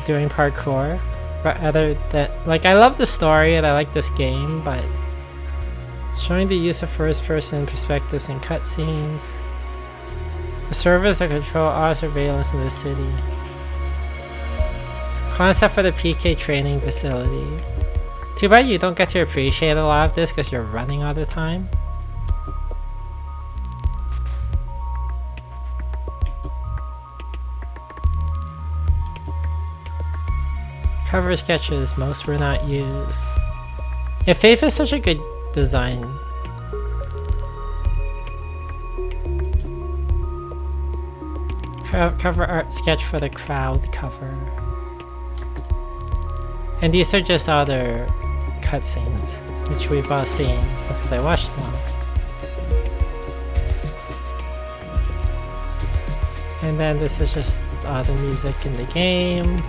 doing parkour, rather than, like, I love the story and I like this game, but showing the use of first-person perspectives in cutscenes, the servers that control all surveillance in the city, concept for the PK training facility. Too bad you don't get to appreciate a lot of this because you're running all the time. Cover sketches, most were not used. Yeah, Faith is such a good design. Cover art sketch for the crowd cover. And these are just other cutscenes, which we've all seen because I watched them all. And then this is just all the music in the game.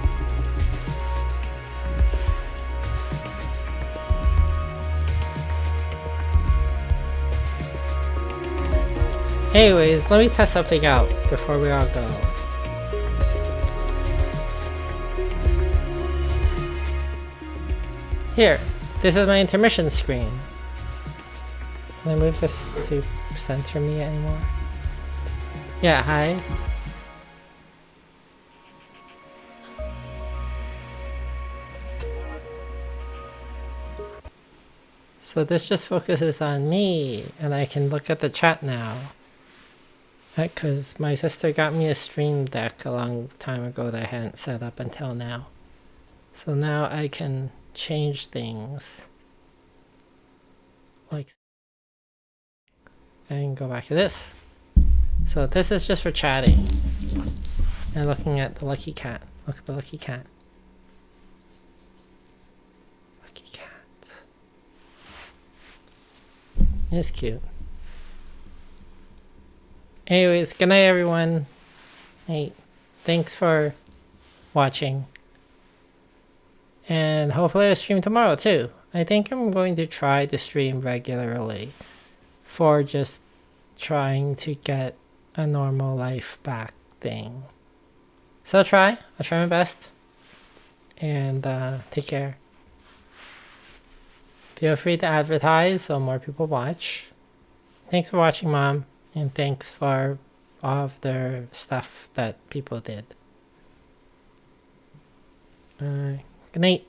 Anyways, let me test something out before we all go. Here, this is my intermission screen. Can I move this to center me anymore? Yeah, hi. So this just focuses on me, and I can look at the chat now. Because my sister got me a stream deck a long time ago that I hadn't set up until now. So now I can change things. Like, and go back to this. So this is just for chatting. And looking at the lucky cat. Look at the lucky cat. Lucky cat. It's cute. Anyways, good night, everyone. Hey, thanks for watching. And hopefully I'll stream tomorrow too. I think I'm going to try to stream regularly for just trying to get a normal life back thing. So I'll try my best. And take care. Feel free to advertise so more people watch. Thanks for watching, Mom. And thanks for all of the stuff that people did. Good night.